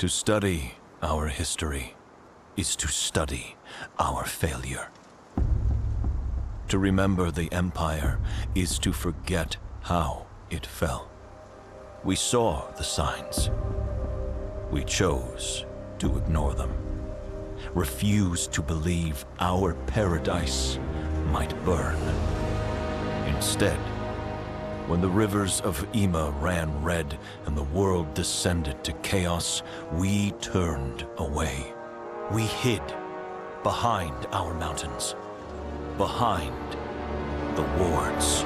To study our history is to study our failure. To remember the Empire is to forget how it fell. We saw the signs. We chose to ignore them. Refused to believe our paradise might burn. Instead, when the rivers of Aema ran red and the world descended to chaos, we turned away. We hid behind our mountains, behind the wards.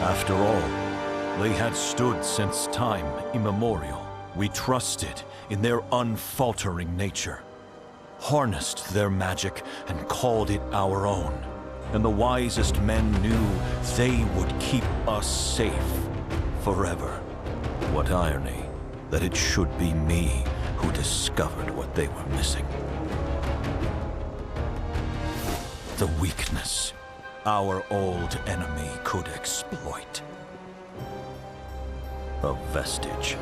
After all, they had stood since time immemorial. We trusted in their unfaltering nature, harnessed their magic and called it our own. And the wisest men knew they would keep us safe forever. What irony that it should be me who discovered what they were missing. The weakness our old enemy could exploit. A vestige,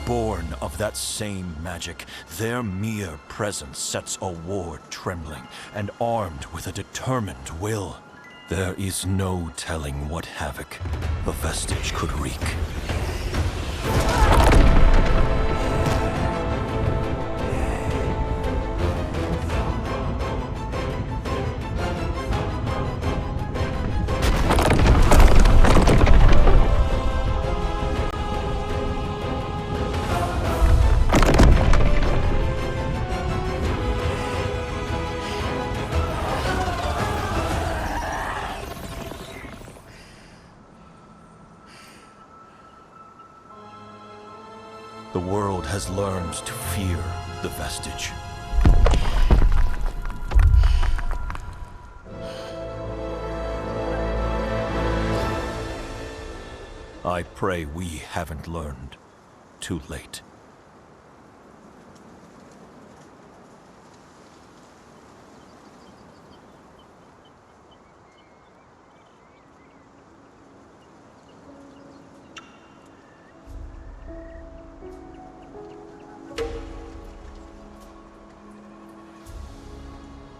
born of that same magic, their mere presence sets a ward trembling, and armed with a determined will. There is no telling what havoc the vestige could wreak. The world has learned to fear the vestige. I pray we haven't learned too late.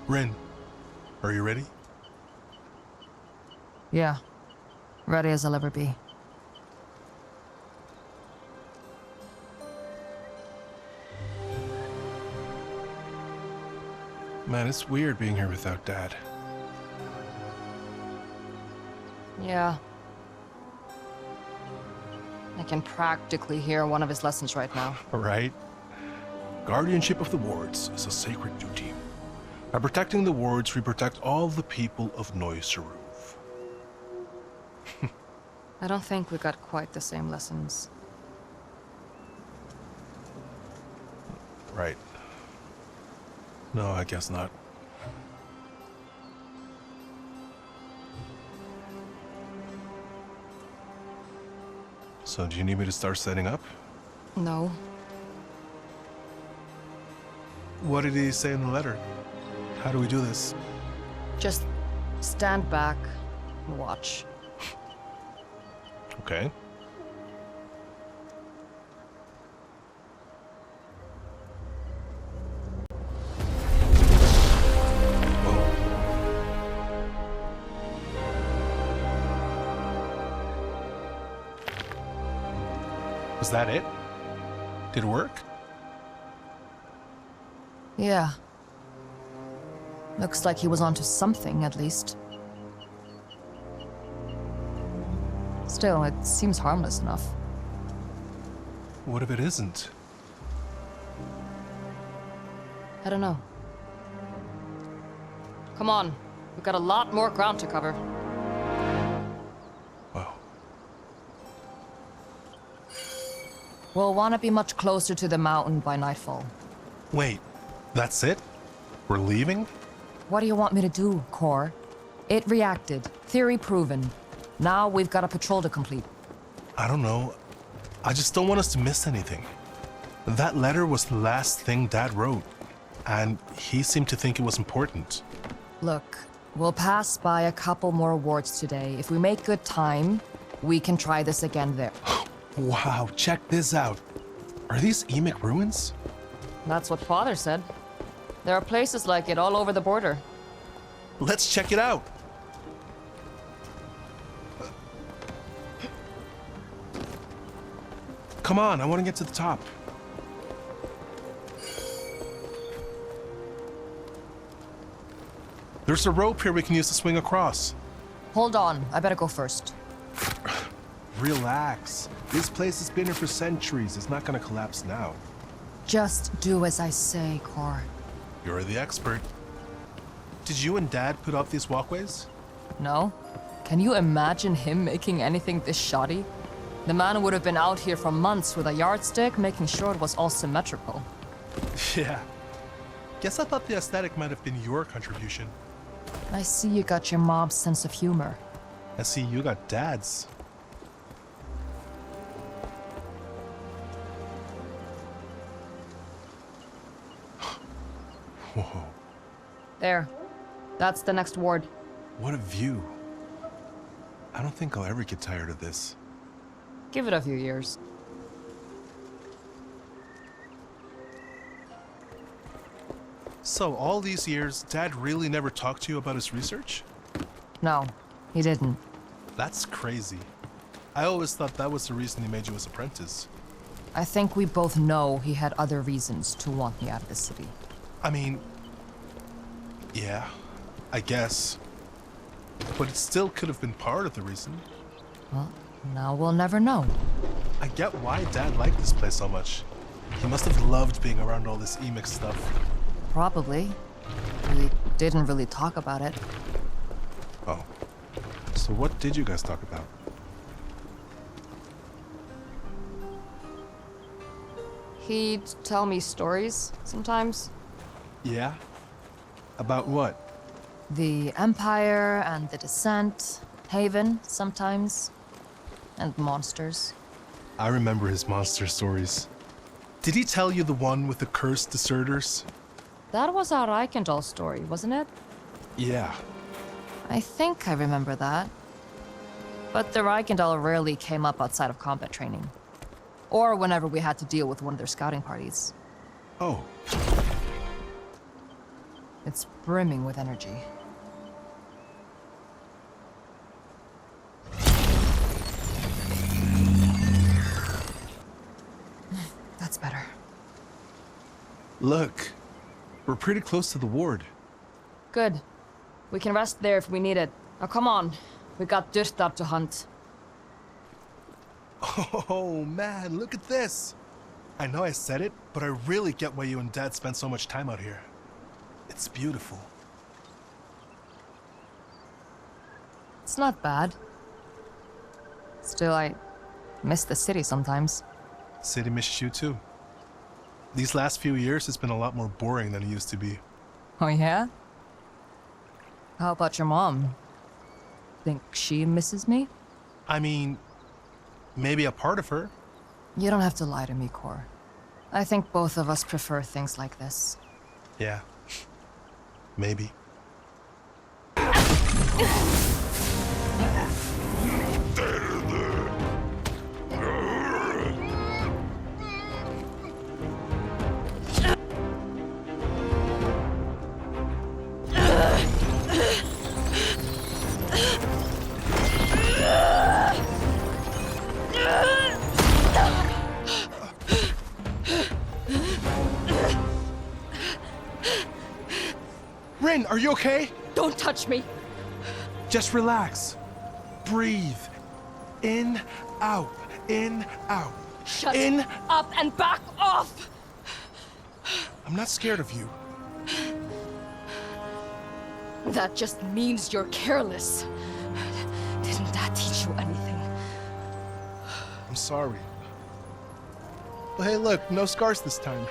Rin, are you ready? Yeah. Ready as I'll ever be. Man, it's weird being here without Dad. Yeah. I can practically hear one of his lessons right now. Right? Guardianship of the wards is a sacred duty. By protecting the wards, we protect all the people of Noiseroof. I don't think we got quite the same lessons. Right. No, I guess not. So, do you need me to start setting up? No. What did he say in the letter? How do we do this? Just stand back and watch. Okay. Whoa. Was that it? Did it work? Yeah. Looks like he was onto something, at least. Still, it seems harmless enough. What if it isn't? I don't know. Come on. We've got a lot more ground to cover. Wow. We'll want to be much closer to the mountain by nightfall. Wait, that's it? We're leaving? What do you want me to do, Core? It reacted. Theory proven. Now we've got a patrol to complete. I don't know. I just don't want us to miss anything. That letter was the last thing Dad wrote, and he seemed to think it was important. Look, we'll pass by a couple more wards today. If we make good time, we can try this again there. Wow, check this out. Are these Emic ruins? That's what Father said. There are places like it all over the border. Let's check it out. Come on, I want to get to the top. There's a rope here we can use to swing across. Hold on, I better go first. Relax. This place has been here for centuries. It's not gonna collapse now. Just do as I say, Cor. You're the expert. Did you and Dad put up these walkways? No? Can you imagine him making anything this shoddy? The man would have been out here for months with a yardstick, making sure it was all symmetrical. Yeah. Guess I thought the aesthetic might have been your contribution. I see you got your mom's sense of humor. I see you got Dad's. Whoa. There. That's the next ward. What a view. I don't think I'll ever get tired of this. Give it a few years. So, all these years, Dad really never talked to you about his research? No, he didn't. That's crazy. I always thought that was the reason he made you his apprentice. I think we both know he had other reasons to want me out of the city. I mean, yeah, I guess. But it still could have been part of the reason. Well, now we'll never know. I get why Dad liked this place so much. He must have loved being around all this Emic stuff. Probably. We didn't really talk about it. Oh. So what did you guys talk about? He'd tell me stories sometimes. Yeah? About what? The Empire and the Descent, Haven sometimes, and monsters. I remember his monster stories. Did he tell you the one with the cursed deserters? That was our Reichendahl story, wasn't it? Yeah. I think I remember that. But the Reichendahl rarely came up outside of combat training. Or whenever we had to deal with one of their scouting parties. Oh. It's brimming with energy. That's better. Look. We're pretty close to the ward. Good. We can rest there if we need it. Now come on. We got Dyrtar to hunt. Oh man, look at this! I know I said it, but I really get why you and Dad spend so much time out here. It's beautiful. It's not bad. Still, I miss the city sometimes. City misses you too. These last few years, it's been a lot more boring than it used to be. Oh yeah? How about your mom? Think she misses me? I mean, maybe a part of her. You don't have to lie to me, Cor. I think both of us prefer things like this. Yeah. Maybe. Rin, are you okay? Don't touch me! Just relax. Breathe. In, out. In, out. Shut In. up and back off! I'm not scared of you. That just means you're careless. Didn't that teach you anything? I'm sorry. But hey, look, no scars this time.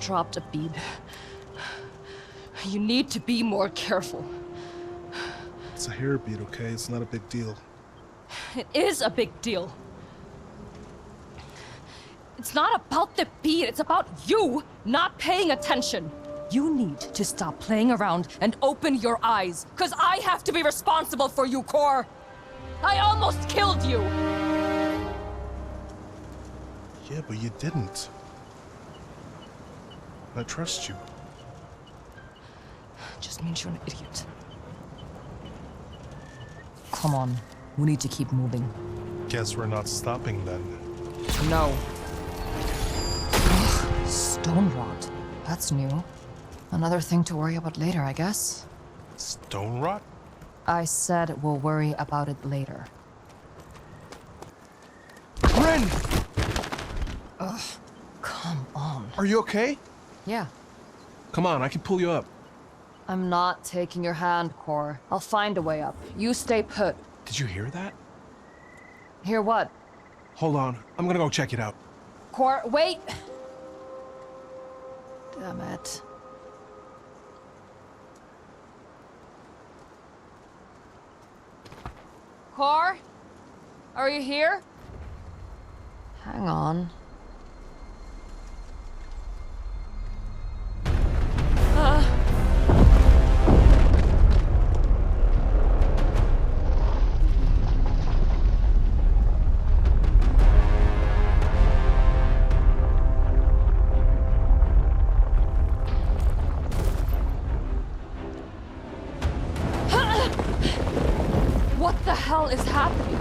Dropped a bead. You need to be more careful. It's a hair bead, okay? It's not a big deal. It is a big deal. It's not about the bead, it's about you not paying attention. You need to stop playing around and open your eyes, because I have to be responsible for you, Cor. I almost killed you! Yeah, but you didn't. I trust you. Just means you're an idiot. Come on, we need to keep moving. Guess we're not stopping then. No. Ugh, stone rot. That's new. Another thing to worry about later, I guess. Stone rot? I said we'll worry about it later. Ren! Ugh, come on. Are you okay? Yeah. Come on, I can pull you up. I'm not taking your hand, Cor. I'll find a way up. You stay put. Did you hear that? Hear what? Hold on, I'm gonna go check it out. Cor, wait! Damn it. Cor? Are you here? Hang on. What the hell is happening?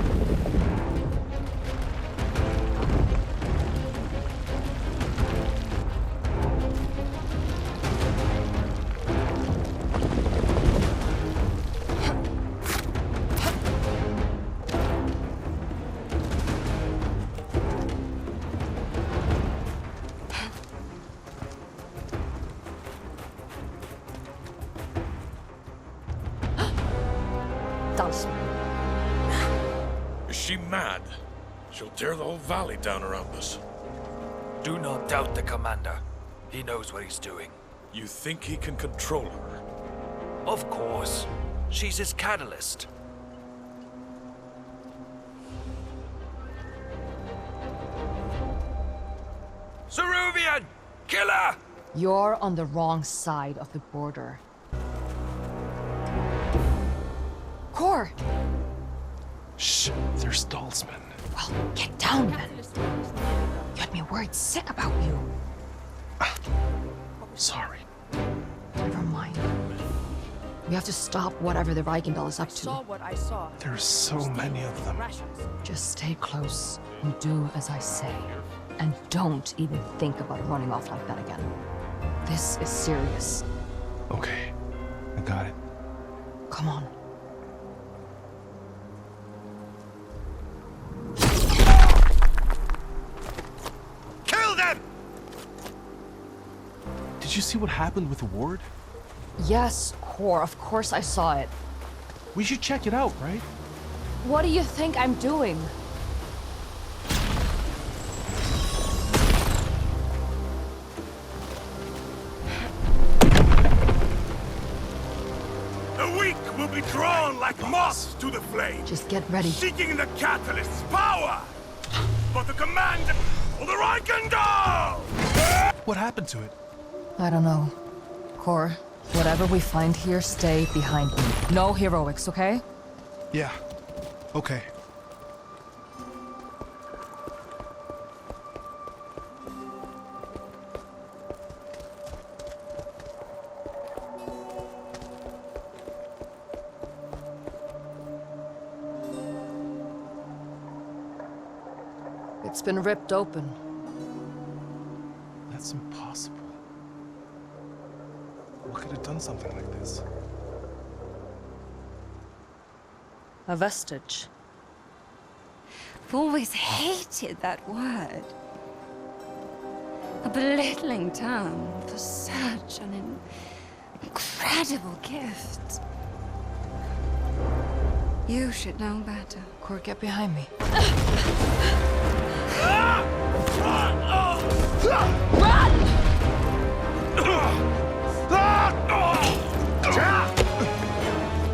Is she mad? She'll tear the whole valley down around us. Do not doubt the commander. He knows what he's doing. You think he can control her? Of course. She's his catalyst. Ceruvian! Killer! You're on the wrong side of the border. Cor! Shh, there's Dalsman. Well, get down then. You had me worried sick about you. Sorry. Never mind. We have to stop whatever the Reichendahl is up Saw to. what I saw. There's so many of them. Rations. Just stay close and do as I say. And don't even think about running off like that again. This is serious. Okay, I got it. Come on. Kill them! Did you see what happened with the ward? Yes, Cor, of course I saw it. We should check it out, right? What do you think I'm doing? The weak will be drawn like moths to the flame, Just get ready. seeking the catalyst's power. But the command of the Reichendahl! What happened to it? I don't know. Cor, whatever we find here, stay behind me. No heroics, okay? Yeah, okay. It's been ripped open. That's impossible. What could have done something like this? A vestige. I've always hated that word. A belittling term for such an incredible gift. You should know better. Cor, get behind me.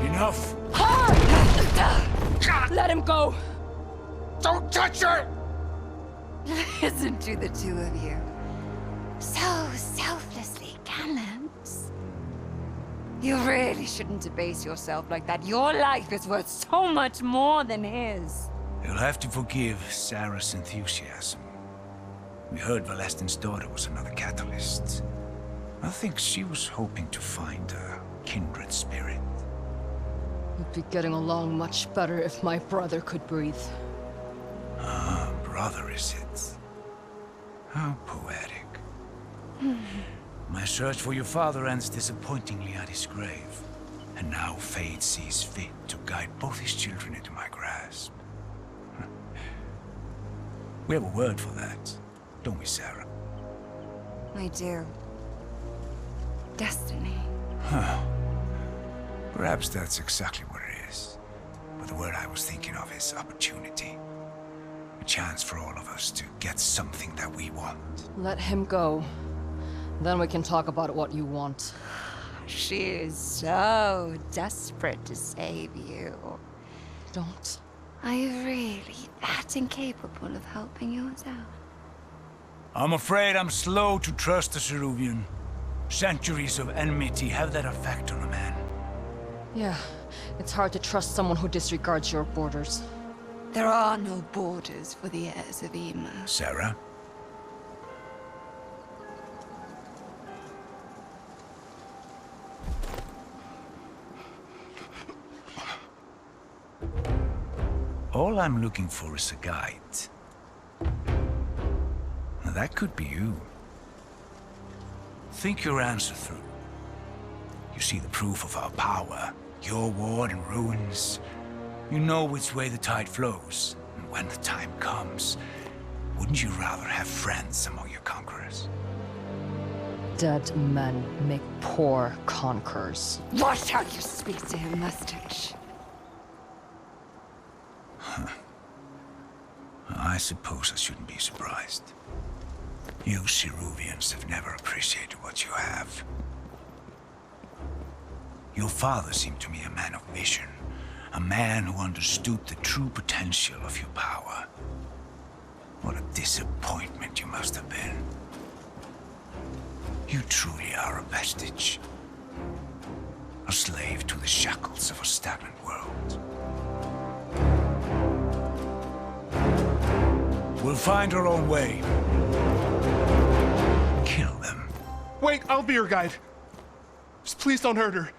Enough! Let him go! Don't touch her! Listen to the two of you. So selflessly gallant. You really shouldn't debase yourself like that. Your life is worth so much more than his. You'll have to forgive Sarah's enthusiasm. We heard Valestin's daughter was another catalyst. I think she was hoping to find a kindred spirit. We'd be getting along much better if my brother could breathe. Ah, brother is it? How poetic. My search for your father ends disappointingly at his grave. And now fate sees fit to guide both his children into my grasp. We have a word for that, don't we, Sarah? I do. Destiny. Perhaps that's exactly what it is. But the word I was thinking of is opportunity. A chance for all of us to get something that we want. Let him go. Then we can talk about what you want. She is so desperate to save you. Don't. Are you really that incapable of helping yourself? I'm afraid I'm slow to trust a Ceruvian. Centuries of enmity have that effect on a man. Yeah, it's hard to trust someone who disregards your borders. There are no borders for the heirs of Aema. Sarah? All I'm looking for is a guide. Now, that could be you. Think your answer through. You see the proof of our power, your ward and ruins. You know which way the tide flows, and when the time comes, wouldn't you rather have friends among your conquerors? Dead men make poor conquerors. Watch how you speak to him, Mustache. I suppose I shouldn't be surprised. You Ceruvians have never appreciated what you have. Your father seemed to me a man of vision, a man who understood the true potential of your power. What a disappointment you must have been. You truly are a vestige. A slave to the shackles of a stagnant world. We'll find our own way. Kill them. Wait, I'll be your guide. Just please don't hurt her.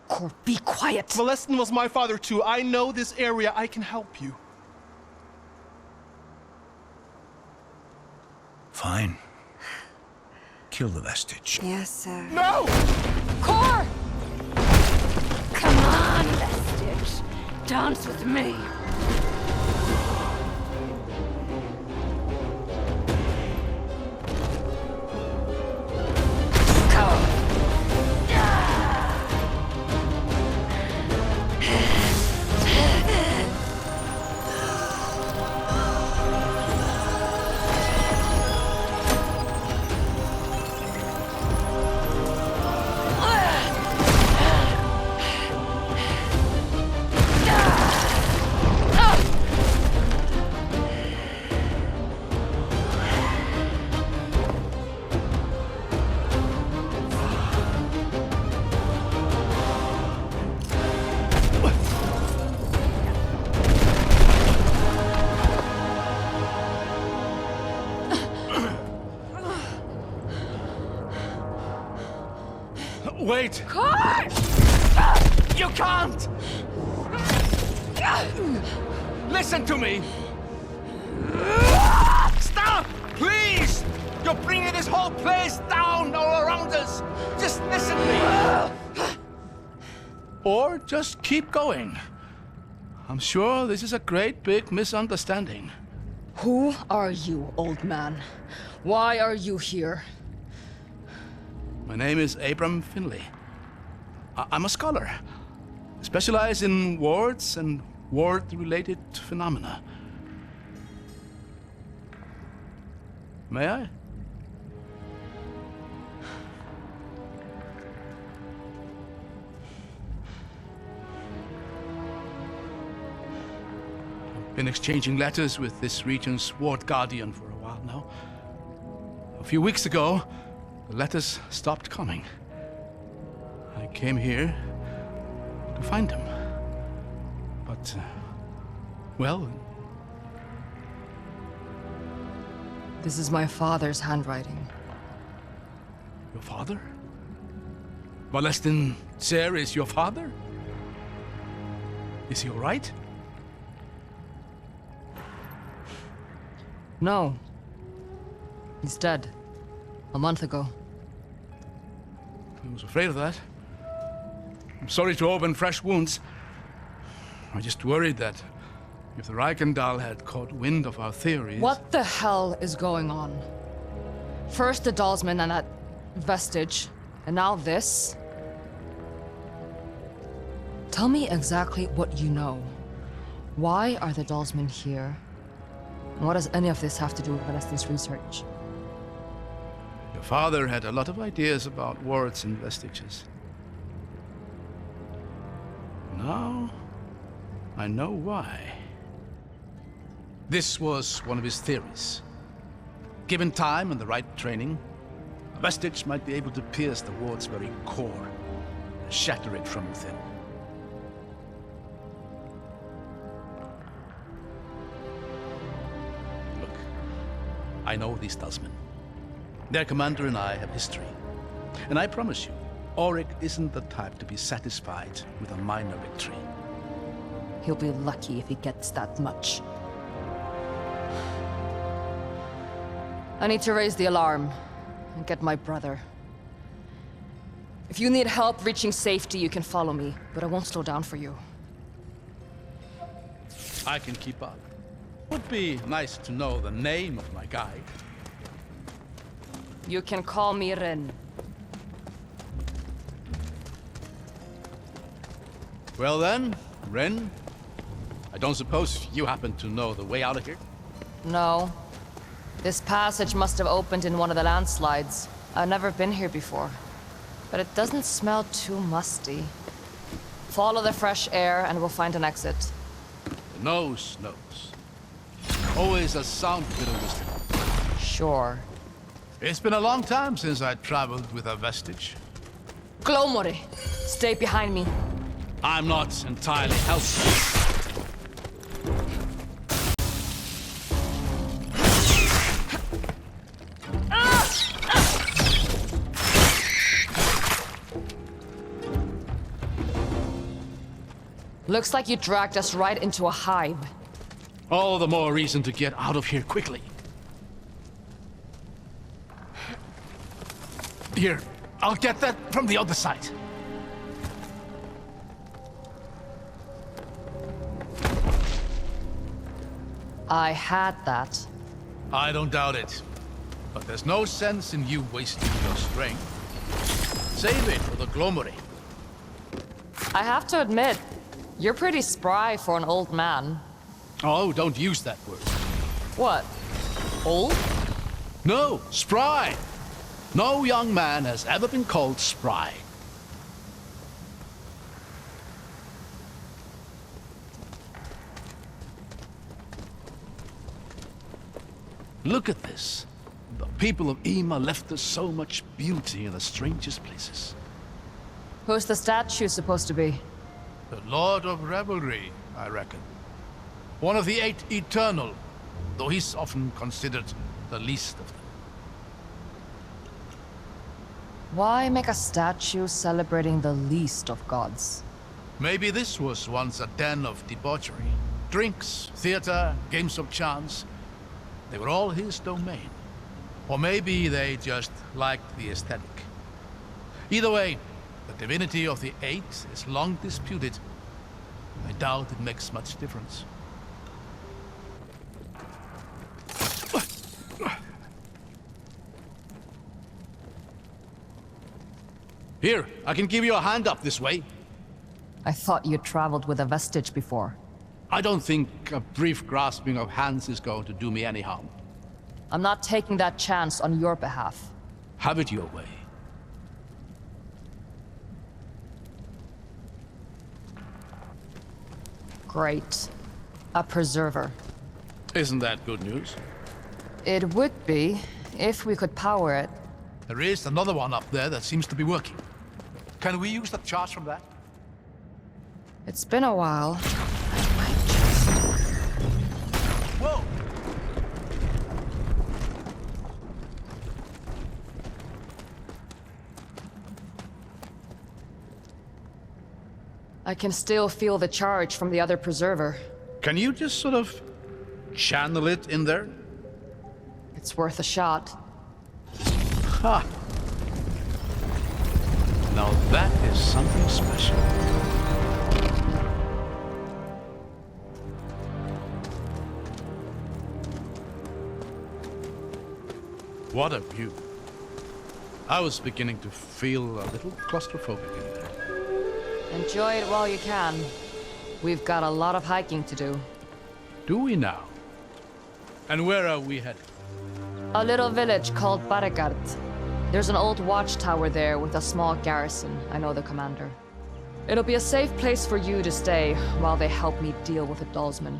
Cor, be quiet. Valestin was my father too. I know this area. I can help you. Fine. Kill the vestige. Yes, sir. No! Cor! Come on, Vestige. Dance with me. Wait! You can't! Listen to me! Stop! Please! You're bringing this whole place down all around us! Just listen to me! Or just keep going. I'm sure this is a great big misunderstanding. Who are you, old man? Why are you here? My name is Abram Finley. I'm a scholar, specialized in wards and ward-related phenomena. May I? I've been exchanging letters with this region's ward guardian for a while now. A few weeks ago, the letters stopped coming. I came here to find him. But, well, This is my father's handwriting. your father? Valestin Ser is your father? Is he all right? No. He's dead. A month ago. I was afraid of that. I'm sorry to open fresh wounds. I just worried that if the Reichendal had caught wind of our theories... What the hell is going on? First the Dalsman and that vestige, and now this? Tell me exactly what you know. Why are the Dalsmen here? And what does any of this have to do with Valestin's research? Your father had a lot of ideas about wards and vestiges. Now, I know why. This was one of his theories. Given time and the right training, a vestige might be able to pierce the ward's very core and shatter it from within. Look, I know these Dalsmen. Their commander and I have history. And I promise you, Auric isn't the type to be satisfied with a minor victory. He'll be lucky if he gets that much. I need to raise the alarm and get my brother. If you need help reaching safety, you can follow me, but I won't slow down for you. I can keep up. Would be nice to know the name of my guide. You can call me Ren. Well then, Ren, I don't suppose you happen to know the way out of here? No. This passage must have opened in one of the landslides. I've never been here before. But it doesn't smell too musty. Follow the fresh air and we'll find an exit. The nose knows. Always a sound bit of wisdom. Sure. It's been a long time since I traveled with a vestige. Glomore, stay behind me. I'm not entirely helpless. Looks like you dragged us right into a hive. All the more reason to get out of here quickly. Here, I'll get that from the other side. I had that. I don't doubt it. But there's no sense in you wasting your strength. Save it for the Glomore. I have to admit, you're pretty spry for an old man. Oh, don't use that word. What? Old? No, spry. No young man has ever been called spry. Look at this. The people of Aema left us so much beauty in the strangest places. Who's the statue supposed to be? The Lord of Revelry, I reckon. One of the 8 Eternal, though he's often considered the least of them. Why make a statue celebrating the least of gods? Maybe this was once a den of debauchery. Drinks, theater, games of chance. They were all his domain. Or maybe they just liked the aesthetic. Either way, the divinity of the 8 is long disputed. I doubt it makes much difference. Here, I can give you a hand up this way. I thought you traveled with a vestige before. I don't think a brief grasping of hands is going to do me any harm. I'm not taking that chance on your behalf. Have it your way. Great. A preserver. Isn't that good news? It would be, if we could power it. There is another one up there that seems to be working. Can we use the charge from that? It's been a while. I might just... Whoa! I can still feel the charge from the other preserver. Can you just sort of channel it in there? It's worth a shot. Ha! Now that is something special. What a view. I was beginning to feel a little claustrophobic in there. Enjoy it while you can. We've got a lot of hiking to do. Do we now? And where are we headed? A little village called Baregard. There's an old watchtower there with a small garrison. I know the commander. It'll be a safe place for you to stay while they help me deal with the Dalsman.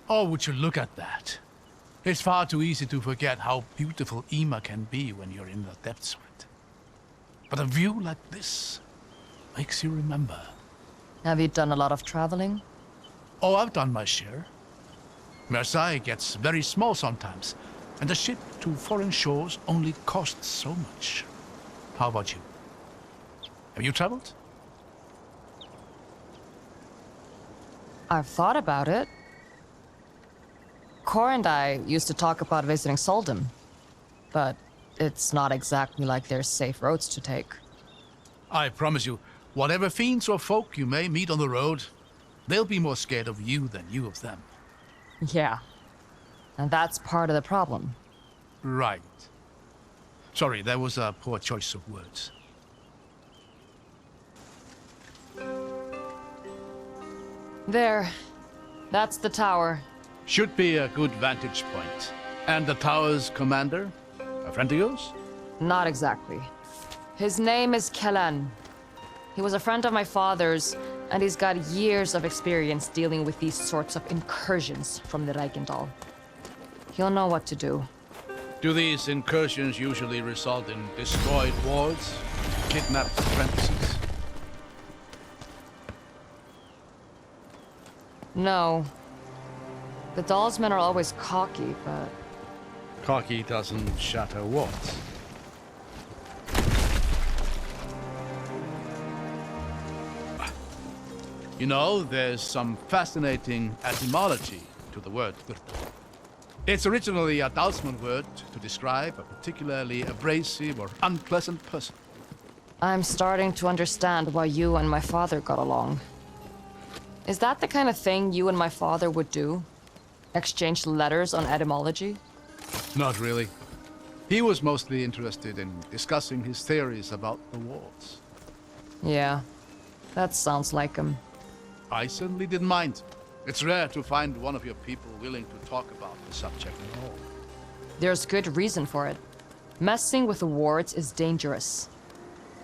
Oh, would you look at that? It's far too easy to forget how beautiful Aema can be when you're in the depths of it. But a view like this makes you remember. Have you done a lot of traveling? Oh, I've done my share. Marseille gets very small sometimes, and the ship to foreign shores only costs so much. How about you? Have you traveled? I've thought about it. Cor and I used to talk about visiting Soldum, but it's not exactly like there's safe roads to take. I promise you, whatever fiends or folk you may meet on the road, they'll be more scared of you than you of them. Yeah, and that's part of the problem. Right. Sorry, that was a poor choice of words. There. That's the tower. Should be a good vantage point. And the tower's commander? A friend of yours? Not exactly. His name is Kellan. He was a friend of my father's, and he's got years of experience dealing with these sorts of incursions from the Reichendal. He'll know what to do. Do these incursions usually result in destroyed wards? Kidnapped apprentices? No. The Dalsmen are always cocky, but... Cocky doesn't shatter wards. You know, there's some fascinating etymology to the word Gurta. It's originally a Dalsman word to describe a particularly abrasive or unpleasant person. I'm starting to understand why you and my father got along. Is that the kind of thing you and my father would do? Exchange letters on etymology? Not really. He was mostly interested in discussing his theories about the wards. Yeah, that sounds like him. I certainly didn't mind. It's rare to find one of your people willing to talk about the subject at all. There's good reason for it. Messing with the wards is dangerous.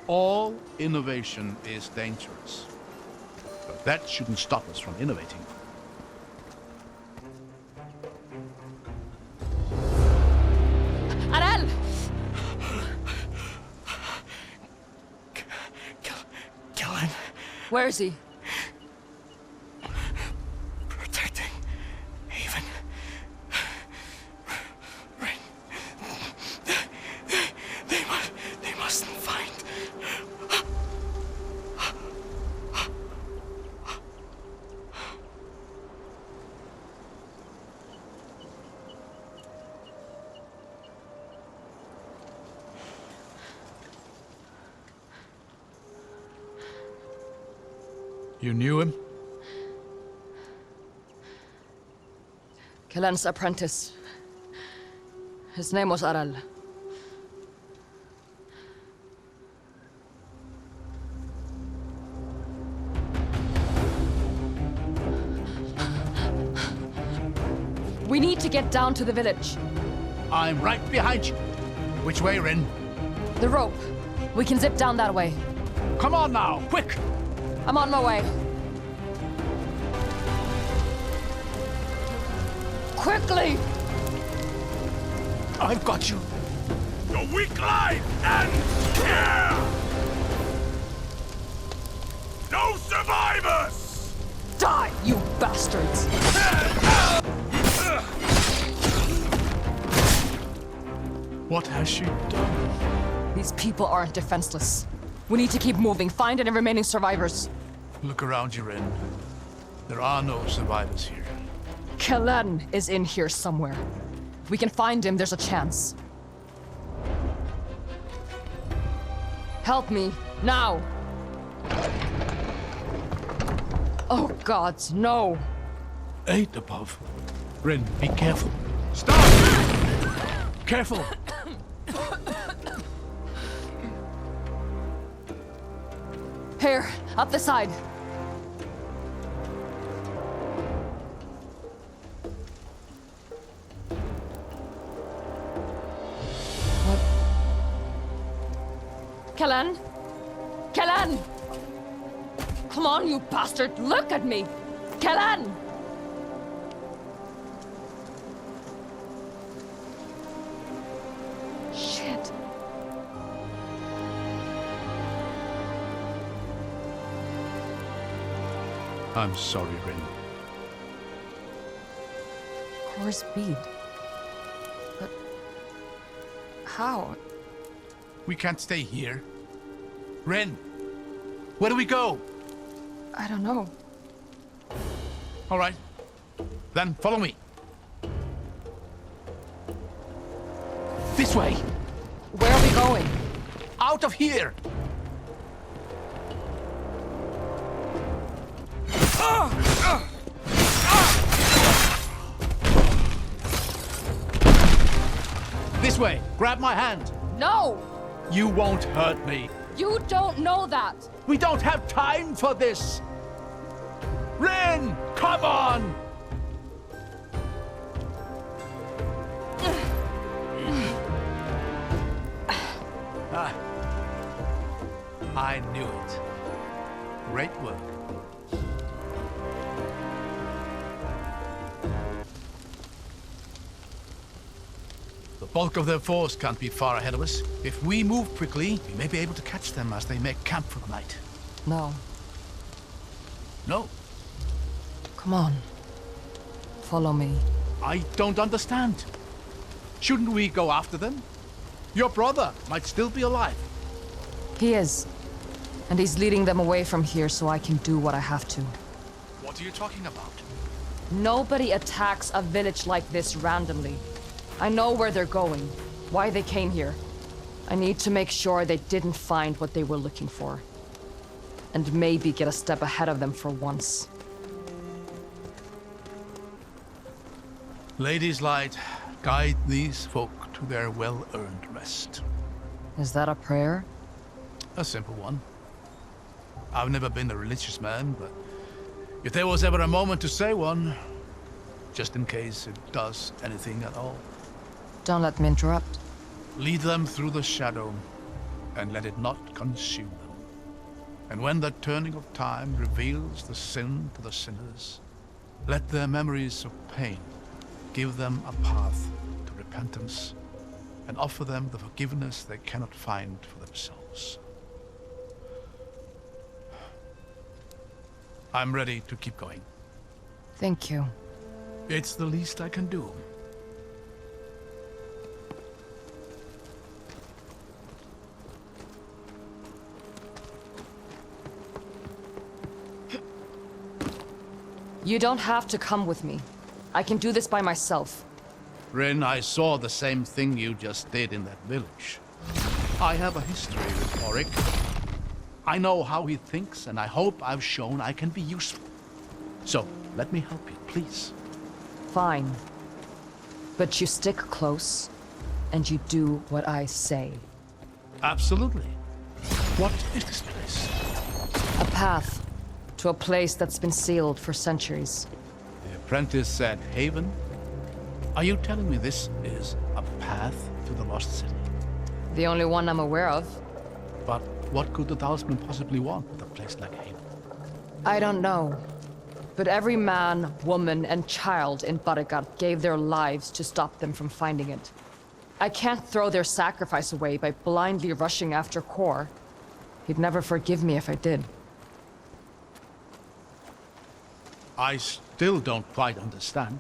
All innovation is dangerous. But that shouldn't stop us from innovating. Arel! Kellan, Where is he? protecting Haven. Right. They mustn't find. You knew him? Kellan's apprentice. His name was Arel. We need to get down to the village. I'm right behind you. Which way, Rin? The rope. We can zip down that way. Come on now, quick! I'm on my way. quickly! I've got you. Your weak line ends here! No survivors! Die, you bastards! What has she done? These people aren't defenseless. We need to keep moving. Find any remaining survivors. Look around you, Ren. There are no survivors here. Kellen is in here somewhere. If we can find him, there's a chance. Help me, now! Oh, gods, no! 8 above. Ren, be careful. Stop! Careful! Here, up the side. What? Kellen? Kellen! Come on, you bastard! Look at me! Kellen! Shit. I'm sorry, Ren. Course bead. But... how? We can't stay here. Ren, where do we go? I don't know. All right. Then follow me. This way. Where are we going? Out of here. This way. Grab my hand. No! You won't hurt me. You don't know that! We don't have time for this. Ren, come on! I knew it. Great work. The bulk of their force can't be far ahead of us. If we move quickly, we may be able to catch them as they make camp for the night. No. No, Come on. Follow me. I don't understand. Shouldn't we go after them? Your brother might still be alive. He is. And he's leading them away from here so I can do what I have to. What are you talking about? Nobody attacks a village like this randomly. I know where they're going, why they came here. I need to make sure they didn't find what they were looking for. And maybe get a step ahead of them for once. Lady's Light, guide these folk to their well-earned rest. Is that a prayer? A simple one. I've never been a religious man, but if there was ever a moment to say one, just in case it does anything at all. Don't let me interrupt. Lead them through the shadow, and let it not consume them. And when the turning of time reveals the sin to the sinners, let their memories of pain give them a path to repentance, and offer them the forgiveness they cannot find for themselves. I'm ready to keep going. Thank you. It's the least I can do. You don't have to come with me. I can do this by myself. Ren, I saw the same thing you just did in that village. I have a history with Auric. I know how he thinks, and I hope I've shown I can be useful. So, let me help you, please. Fine. But you stick close, and you do what I say. Absolutely. What is this place? A path to a place that's been sealed for centuries. The apprentice said haven. Are you telling me this is a path to the lost city? The only one I'm aware of. But what could the talisman possibly want with a place like haven? I don't know. But every man, woman, and child in Baragat gave their lives to stop them from finding it. I can't throw their sacrifice away by blindly rushing after Kor. He'd never forgive me if I did. I still don't quite understand.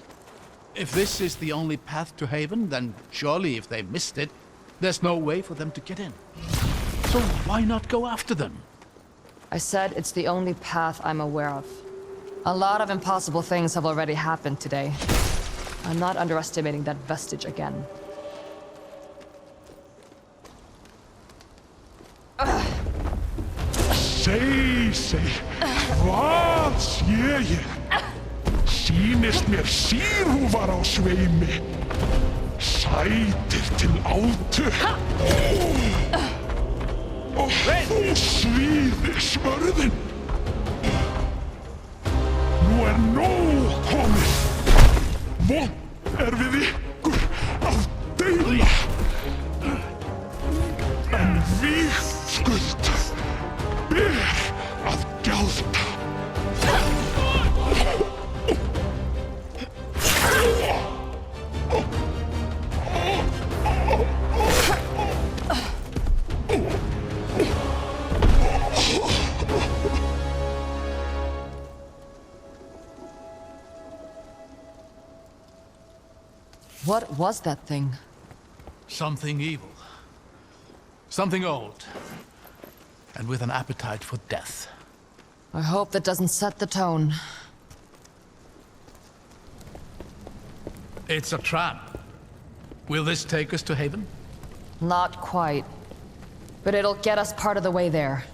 If this is the only path to Haven, then surely if they missed it, there's no way for them to get in. So why not go after them? I said it's the only path I'm aware of. A lot of impossible things have already happened today. I'm not underestimating that vestige again. Seg, hvað sé ég? Sýnist mér sírhúfar á sveimi, sætir til átu. Og þú svíði smörðin. Nú nóg komið. Vont við ykkur að deila. En vígskuld ber að gjalda. What was that thing? Something evil. Something old. And with an appetite for death. I hope that doesn't set the tone. It's a trap. Will this take us to Haven? Not quite. But it'll get us part of the way there.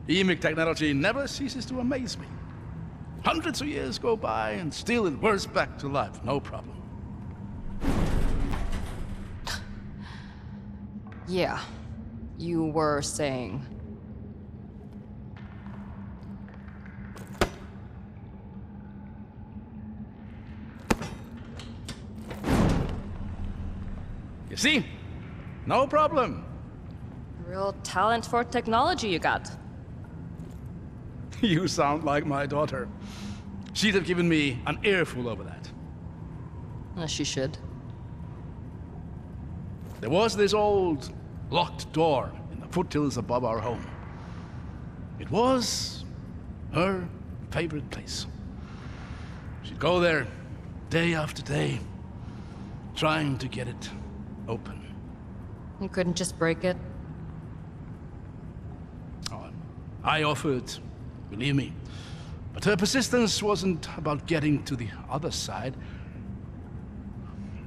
Emic technology never ceases to amaze me. Hundreds of years go by and still it whirs back to life, no problem. Yeah. You were saying... You see? No problem. Real talent for technology you got. You sound like my daughter. She'd have given me an earful over that. As she should. There was this old locked door in the foothills above our home. It was her favorite place. She'd go there day after day, trying to get it open. You couldn't just break it? Oh, I offered, believe me. But her persistence wasn't about getting to the other side.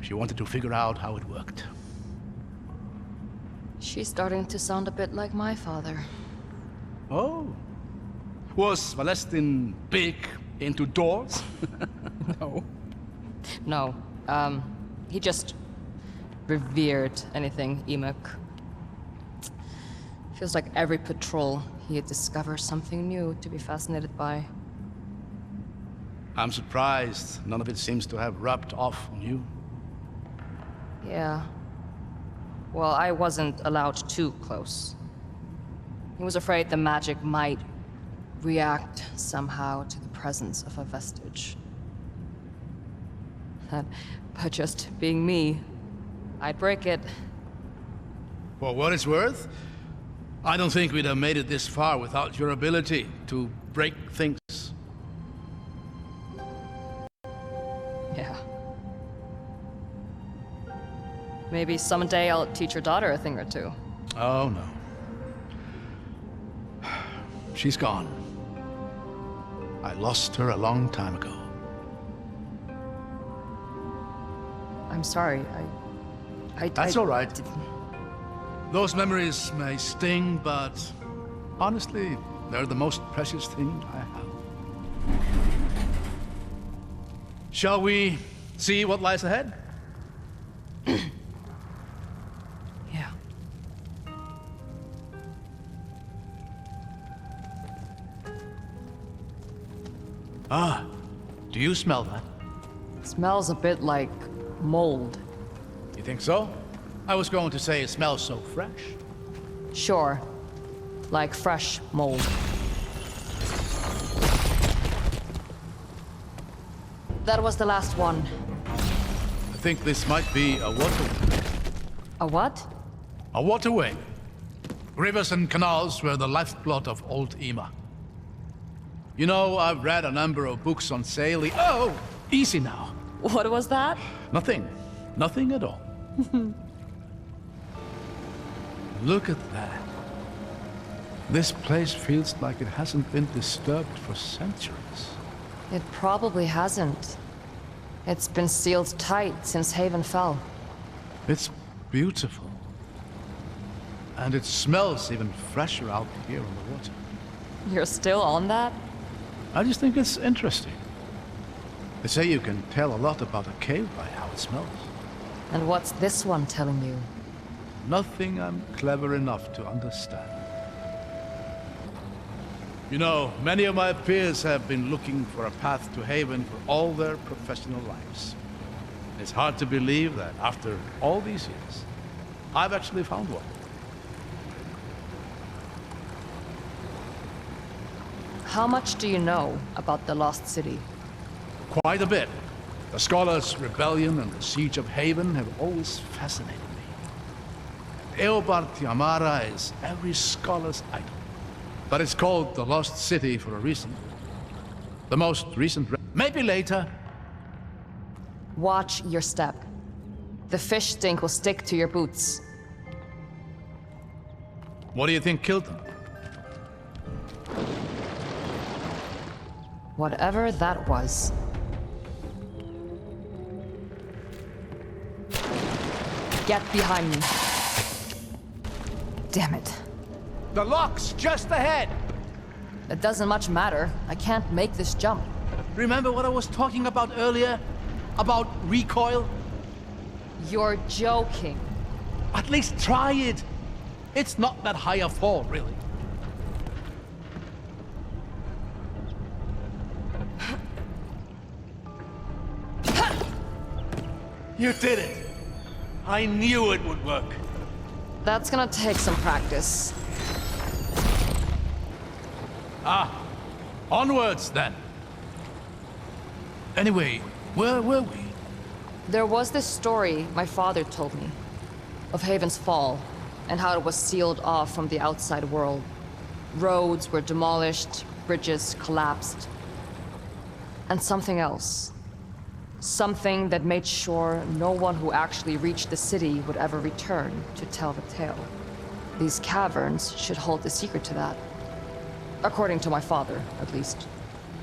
She wanted to figure out how it worked. She's starting to sound a bit like my father. Oh. Was Valestin big into doors? No. No. He just revered anything Embark. Feels like every patrol he'd discover something new to be fascinated by. I'm surprised none of it seems to have rubbed off on you. Yeah. Well, I wasn't allowed too close. He was afraid the magic might react somehow to the presence of a vestige. But just being me, I'd break it. For what it's worth, I don't think we'd have made it this far without your ability to break things. Yeah. Maybe someday I'll teach your daughter a thing or two. Oh, no. She's gone. I lost her a long time ago. I'm sorry, That's all right. Those memories may sting, but honestly, they're the most precious thing I have. Shall we see what lies ahead? Yeah. Ah, do you smell that? It smells a bit like mold. You think so? I was going to say it smells so fresh. Sure. Like fresh mold. That was the last one. I think this might be a waterway. A what? A waterway. Rivers and canals were the lifeblood of old Aema. You know, I've read a number of books on sailing. Oh, easy now. What was that? Nothing. Nothing at all. Look at that. This place feels like it hasn't been disturbed for centuries. It probably hasn't. It's been sealed tight since Haven fell. It's beautiful. And it smells even fresher out here on the water. You're still on that? I just think it's interesting. They say you can tell a lot about a cave by how it smells. And what's this one telling you? Nothing I'm clever enough to understand. You know, many of my peers have been looking for a path to Haven for all their professional lives. It's hard to believe that after all these years, I've actually found one. How much do you know about the Lost City? Quite a bit. The Scholars' Rebellion and the Siege of Haven have always fascinated me. Eobard Tiamara is every scholar's idol. But it's called the Lost City for a reason. The most recent... Maybe later. Watch your step. The fish stink will stick to your boots. What do you think killed them? Whatever that was. Get behind me. Damn it. The lock's just ahead! It doesn't much matter. I can't make this jump. Remember what I was talking about earlier? About recoil? You're joking. At least try it. It's not that high a fall, really. You did it! I knew it would work. That's gonna take some practice. Onwards, then. Anyway, where were we? There was this story my father told me of Haven's fall and how it was sealed off from the outside world. Roads were demolished, bridges collapsed, and something else. Something that made sure no one who actually reached the city would ever return to tell the tale. These caverns should hold the secret to that. According to my father, at least.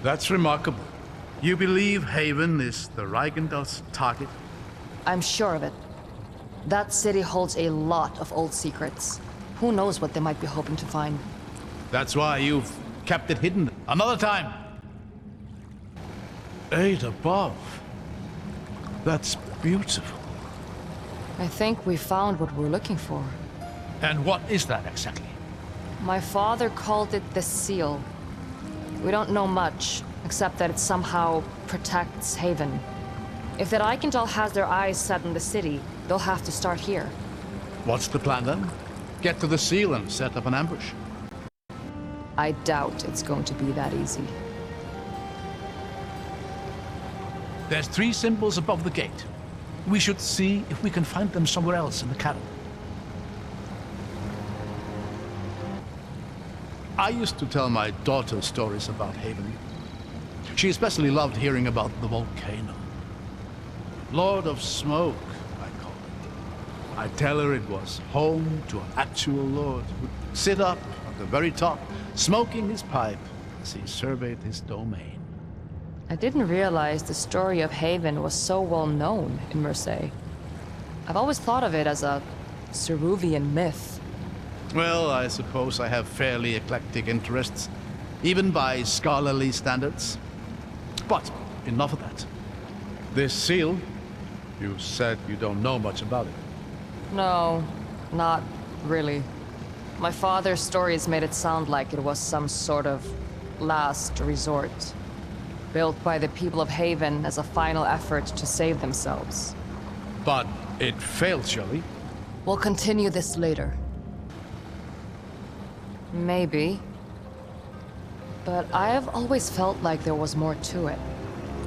That's remarkable. You believe Haven is the Reichendal's target? I'm sure of it. That city holds a lot of old secrets. Who knows what they might be hoping to find? That's why you've kept it hidden. Another time! 8 above. That's beautiful. I think we found what we're looking for. And what is that exactly? My father called it the Seal. We don't know much, except that it somehow protects Haven. If the Reichendal has their eyes set on the city, they'll have to start here. What's the plan then? Get to the seal and set up an ambush. I doubt it's going to be that easy. There's 3 symbols above the gate. We should see if we can find them somewhere else in the cabin. I used to tell my daughter stories about Haven. She especially loved hearing about the volcano. Lord of Smoke, I call it. I tell her it was home to an actual lord who'd sit up at the very top, smoking his pipe as he surveyed his domain. I didn't realize the story of Haven was so well known in Marseille. I've always thought of it as a Ceruvian myth. Well, I suppose I have fairly eclectic interests, even by scholarly standards. But enough of that. This seal, you said you don't know much about it. No, not really. My father's stories made it sound like it was some sort of last resort, built by the people of Haven as a final effort to save themselves. But it failed, surely? We'll continue this later. Maybe. But I have always felt like there was more to it.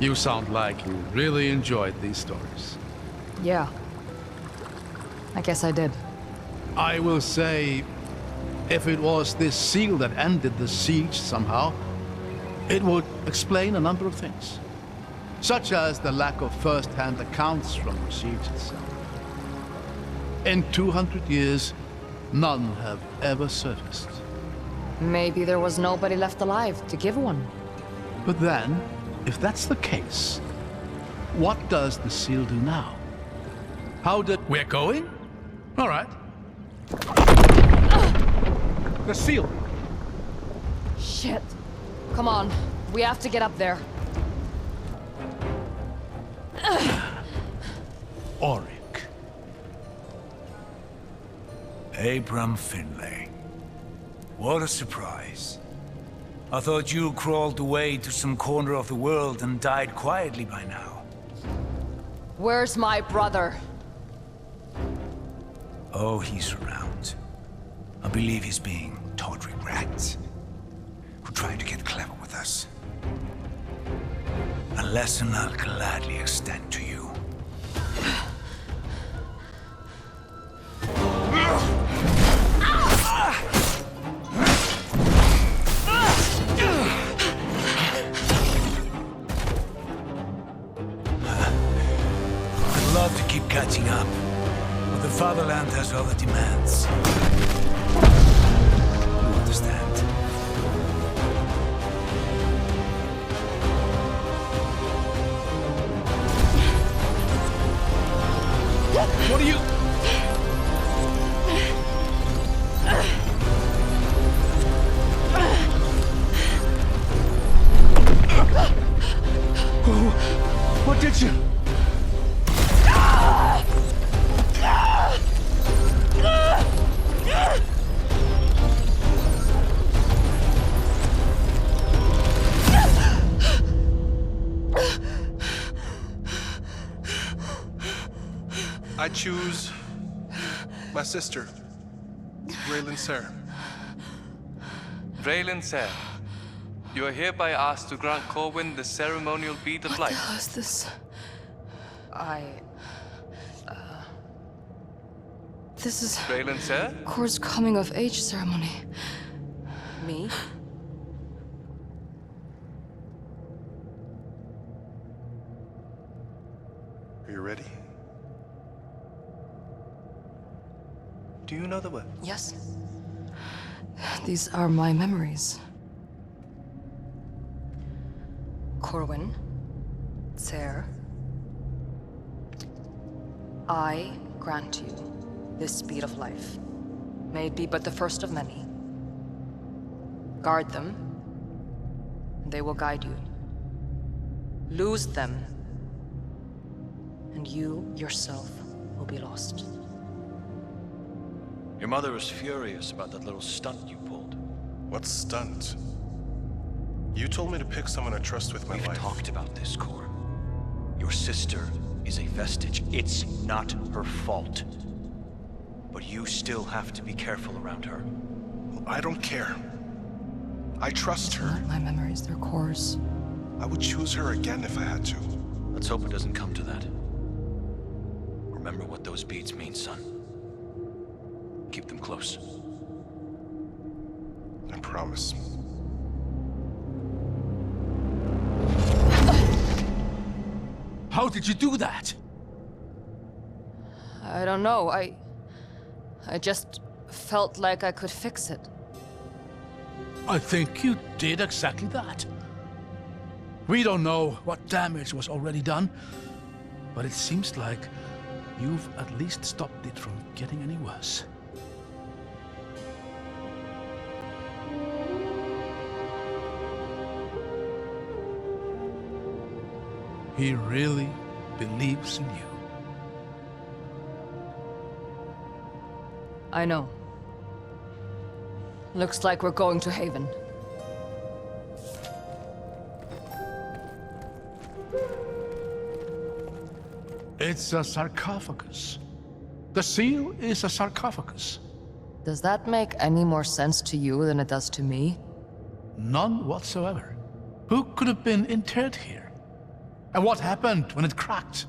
You sound like you really enjoyed these stories. Yeah. I guess I did. I will say, if it was this seal that ended the siege somehow, it would explain a number of things. Such as the lack of first-hand accounts from the siege itself. In 200 years, none have ever surfaced. Maybe there was nobody left alive to give one. But then, if that's the case, what does the seal do now? How did... We're going? All right. The seal! Shit. Come on. We have to get up there. Auric. Abram Finlay. What a surprise. I thought you crawled away to some corner of the world and died quietly by now. Where's my brother? Oh, he's around. I believe he's being taught regrets. Who tried to get clever with us. A lesson I'll gladly extend to you. I'd love to keep catching up, but the fatherland has other demands. You understand? What are you... What did you... I choose my sister, Raylan Ser. Raylan Ser, you are hereby asked to grant Corwin the ceremonial bead of life. What the hell is this? This is Raylan Ser? Kor's coming of age ceremony. Me? Are you ready? Do you know the way? Yes. These are my memories. Corwin, Ser, I grant you this speed of life. May it be but the first of many. Guard them, and they will guide you. Lose them, and you yourself will be lost. Your mother is furious about that little stunt you pulled. What stunt? You told me to pick someone I trust with my We've life. talked about this, Kor. Your sister is a vestige. It's not her fault. But you still have to be careful around her. Well, I don't care. I trust her. Not my memories, they're Kor's. I would choose her again if I had to. Let's hope it doesn't come to that. Remember what those beads mean, son. Keep them close. I promise. How did you do that? I don't know, I just felt like I could fix it. I think you did exactly that. We don't know what damage was already done, but it seems like you've at least stopped it from getting any worse. He really believes in you. I know. Looks like we're going to Haven. It's a sarcophagus. The seal is a sarcophagus. Does that make any more sense to you than it does to me? None whatsoever. Who could have been interred here? And what happened when it cracked?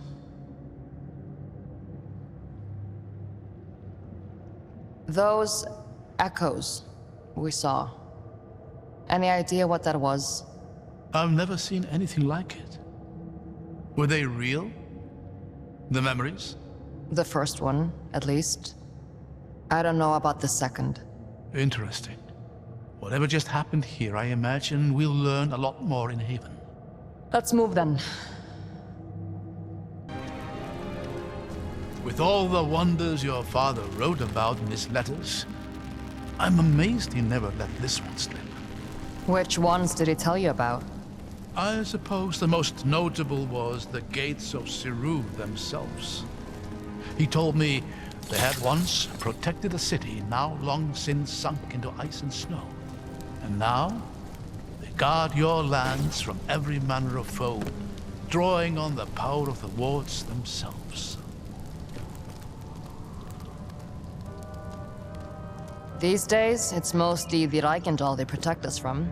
Those echoes we saw. Any idea what that was? I've never seen anything like it. Were they real? The memories? The first one, at least. I don't know about the second. Interesting. Whatever just happened here, I imagine we'll learn a lot more in Haven. Let's move then. With all the wonders your father wrote about in his letters, I'm amazed he never let this one slip. Which ones did he tell you about? I suppose the most notable was the gates of Siru themselves. He told me they had once protected a city now long since sunk into ice and snow. And now, they guard your lands from every manner of foe, drawing on the power of the wards themselves. These days, it's mostly the Reichendahl they protect us from.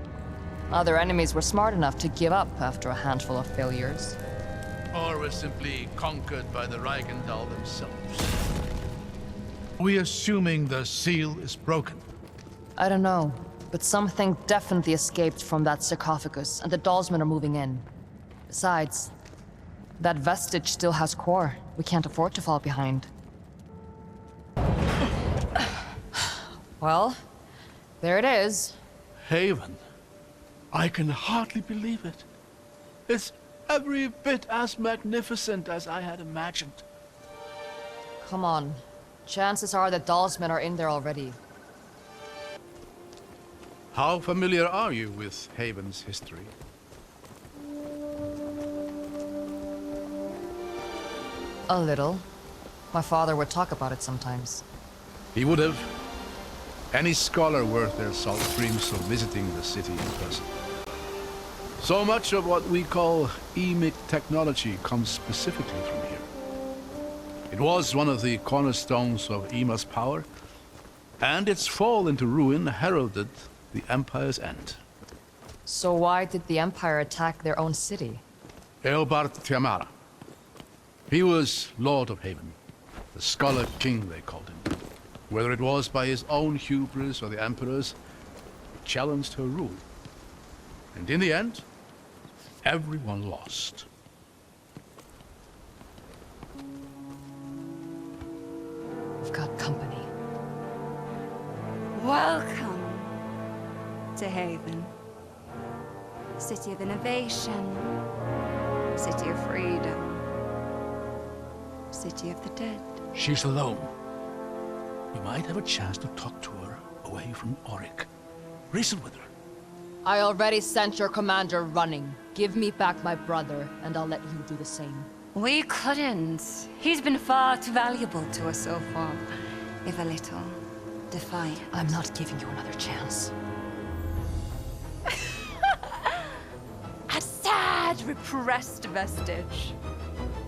Other enemies were smart enough to give up after a handful of failures. Or were simply conquered by the Reichendahl themselves. We're assuming the seal is broken. I don't know, but something definitely escaped from that sarcophagus, and the Dalsmen are moving in. Besides, that vestige still has core. We can't afford to fall behind. Well, there it is. Haven. I can hardly believe it. It's every bit as magnificent as I had imagined. Come on. Chances are that Dalsmen are in there already. How familiar are you with Haven's history? A little. My father would talk about it sometimes. He would have. Any scholar worth their salt dreams of visiting the city in person. So much of what we call Emic technology comes specifically from here. It was one of the cornerstones of Ema's power, and its fall into ruin heralded the Empire's end. So why did the Empire attack their own city? Eobard Tiamara. He was Lord of Haven, the Scholar King they called him. Whether it was by his own hubris or the Emperor's, he challenged her rule. And in the end, everyone lost. We've got company. Welcome to Haven. City of innovation. City of freedom. City of the dead. She's alone. We might have a chance to talk to her away from Auric. Reason with her. I already sent your commander running. Give me back my brother, and I'll let you do the same. We couldn't. He's been far too valuable to us so far. If a little defiant. I'm not giving you another chance. A sad, repressed vestige.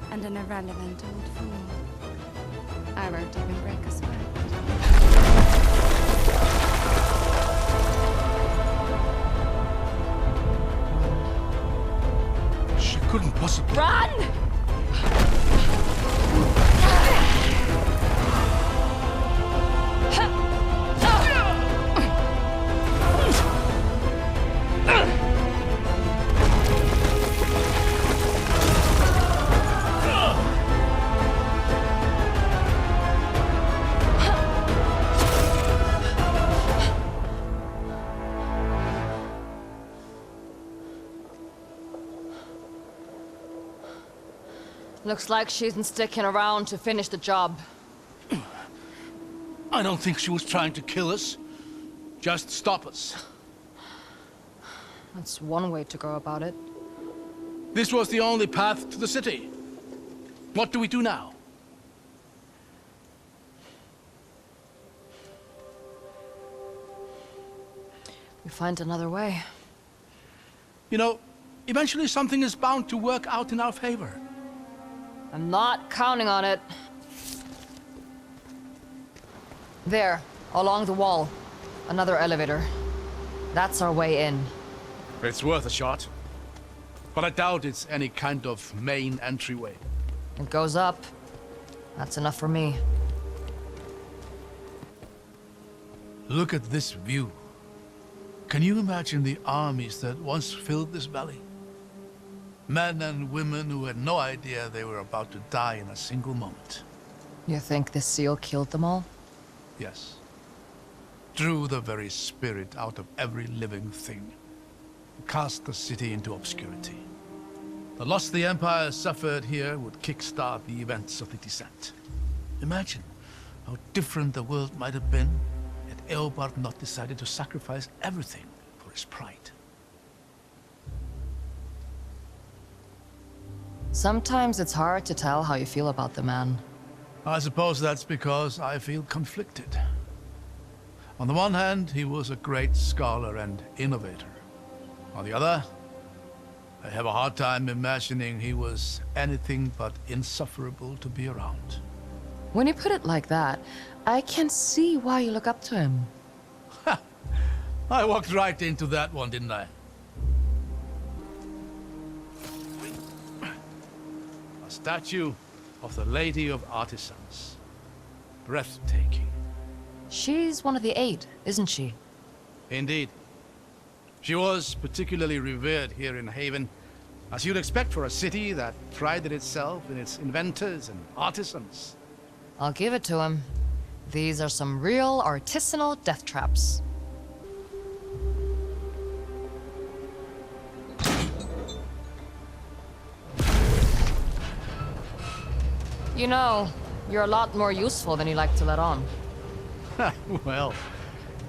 And an irrelevant old fool. I won't even break a sweat. She couldn't possibly... Run! Looks like she isn't sticking around to finish the job. I don't think she was trying to kill us. Just stop us. That's one way to go about it. This was the only path to the city. What do we do now? We find another way. You know, eventually something is bound to work out in our favor. I'm not counting on it. There, along the wall. Another elevator. That's our way in. It's worth a shot. But I doubt it's any kind of main entryway. It goes up. That's enough for me. Look at this view. Can you imagine the armies that once filled this valley? Men and women who had no idea they were about to die in a single moment. You think this seal killed them all? Yes. Drew the very spirit out of every living thing. Cast the city into obscurity. The loss the Empire suffered here would kickstart the events of the descent. Imagine how different the world might have been had Eobard not decided to sacrifice everything for his pride. Sometimes it's hard to tell how you feel about the man. I suppose that's because I feel conflicted. On the one hand, he was a great scholar and innovator. On the other, I have a hard time imagining he was anything but insufferable to be around. When you put it like that, I can see why you look up to him. I walked right into that one, didn't I? A statue of the Lady of Artisans. Breathtaking. She's one of the 8, isn't she? Indeed. She was particularly revered here in Haven, as you'd expect for a city that prided itself in its inventors and artisans. I'll give it to him. These are some real artisanal death traps. You know, you're a lot more useful than you like to let on. Well,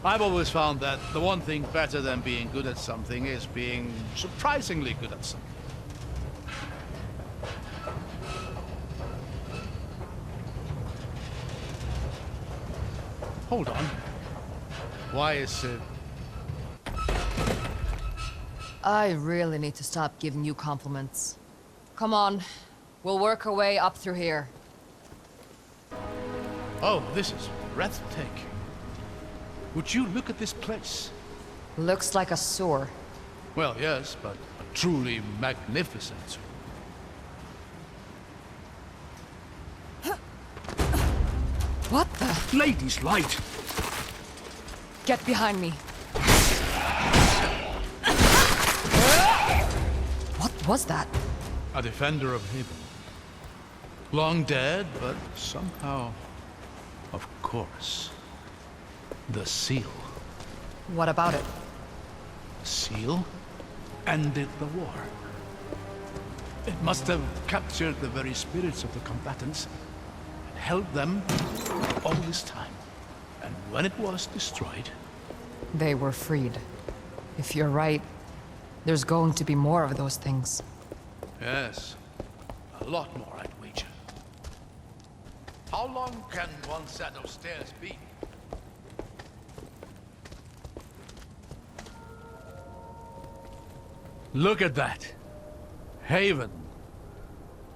I've always found that the one thing better than being good at something is being surprisingly good at something. Hold on. Why is it... I really need to stop giving you compliments. Come on, we'll work our way up through here. Oh, this is breathtaking. Would you look at this place? Looks like a sewer. Well, yes, but a truly magnificent. What the? Lady's light! Get behind me. What was that? A defender of Haven. Long dead, but somehow, of course. The seal. What about it? The seal ended the war. It must have captured the very spirits of the combatants and held them all this time. And when it was destroyed... They were freed. If you're right, there's going to be more of those things. Yes. A lot more, I'd wager. How long can one set of stairs be? Look at that. Haven.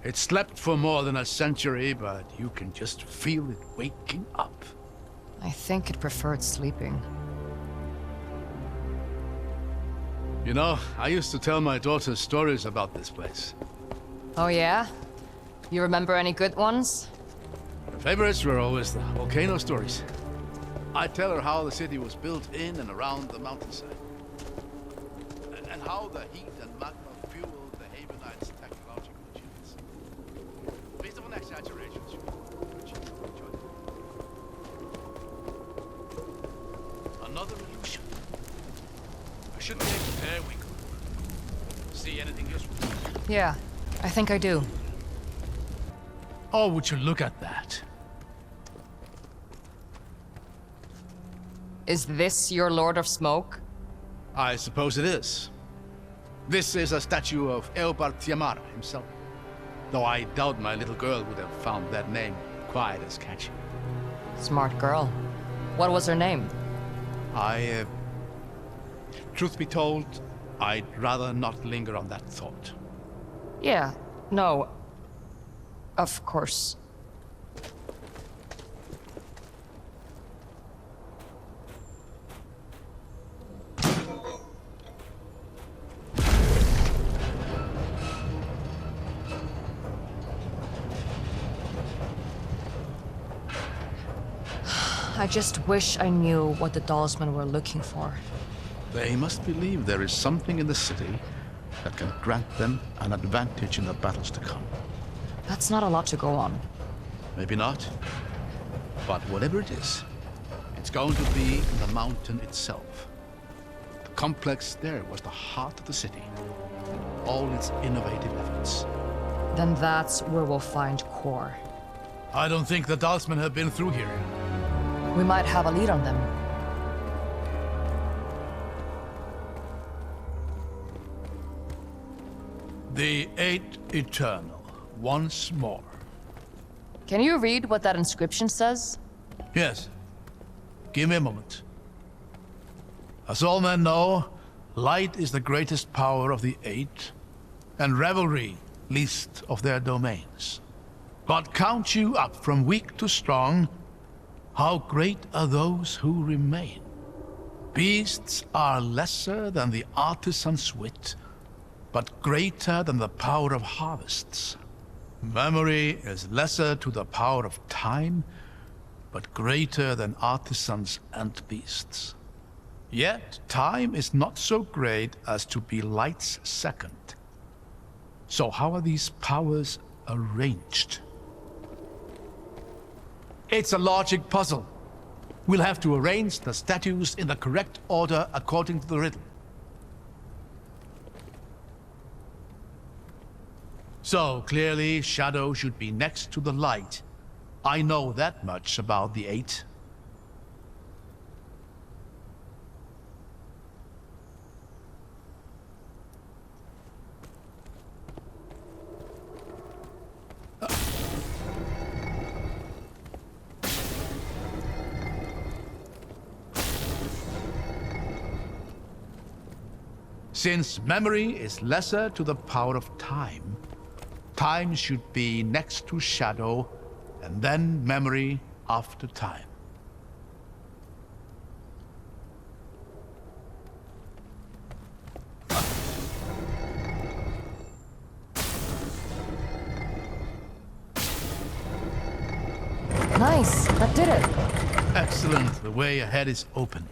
It slept for more than a century, but you can just feel it waking up. I think it preferred sleeping. You know, I used to tell my daughter stories about this place. Oh yeah? You remember any good ones? Her favorites were always the volcano stories. I'd tell her how the city was built in and around the mountainside. And how the heat and magma fueled the Havenites' technological achievements. Based on exaggerations, another illusion. I should be able to... There we go. See anything useful? Yeah, I think I do. Oh, would you look at that? Is this your Lord of Smoke? I suppose it is. This is a statue of Eobard Tiamara himself. Though I doubt my little girl would have found that name quite as catchy. Smart girl. What was her name? Truth be told, I'd rather not linger on that thought. Yeah, no. Of course. I just wish I knew what the Dalsmen were looking for. They must believe there is something in the city that can grant them an advantage in the battles to come. That's not a lot to go on. Maybe not. But whatever it is, it's going to be in the mountain itself. The complex there was the heart of the city, and all its innovative efforts. Then that's where we'll find core. I don't think the Dalsmen have been through here. We might have a lead on them. The Eight Eternal, once more. Can you read what that inscription says? Yes. Give me a moment. As all men know, light is the greatest power of the Eight, and revelry least of their domains. But count you up from weak to strong, how great are those who remain. Beasts are lesser than the artisan's wit, but greater than the power of harvests. Memory is lesser to the power of time, but greater than artisans and beasts. Yet time is not so great as to be light's second. So how are these powers arranged? It's a logic puzzle. We'll have to arrange the statues in the correct order according to the riddle. So, clearly, shadow should be next to the light. I know that much about the Eight. Since memory is lesser to the power of time, time should be next to shadow, and then memory after time. Nice, that did it. Excellent, the way ahead is open.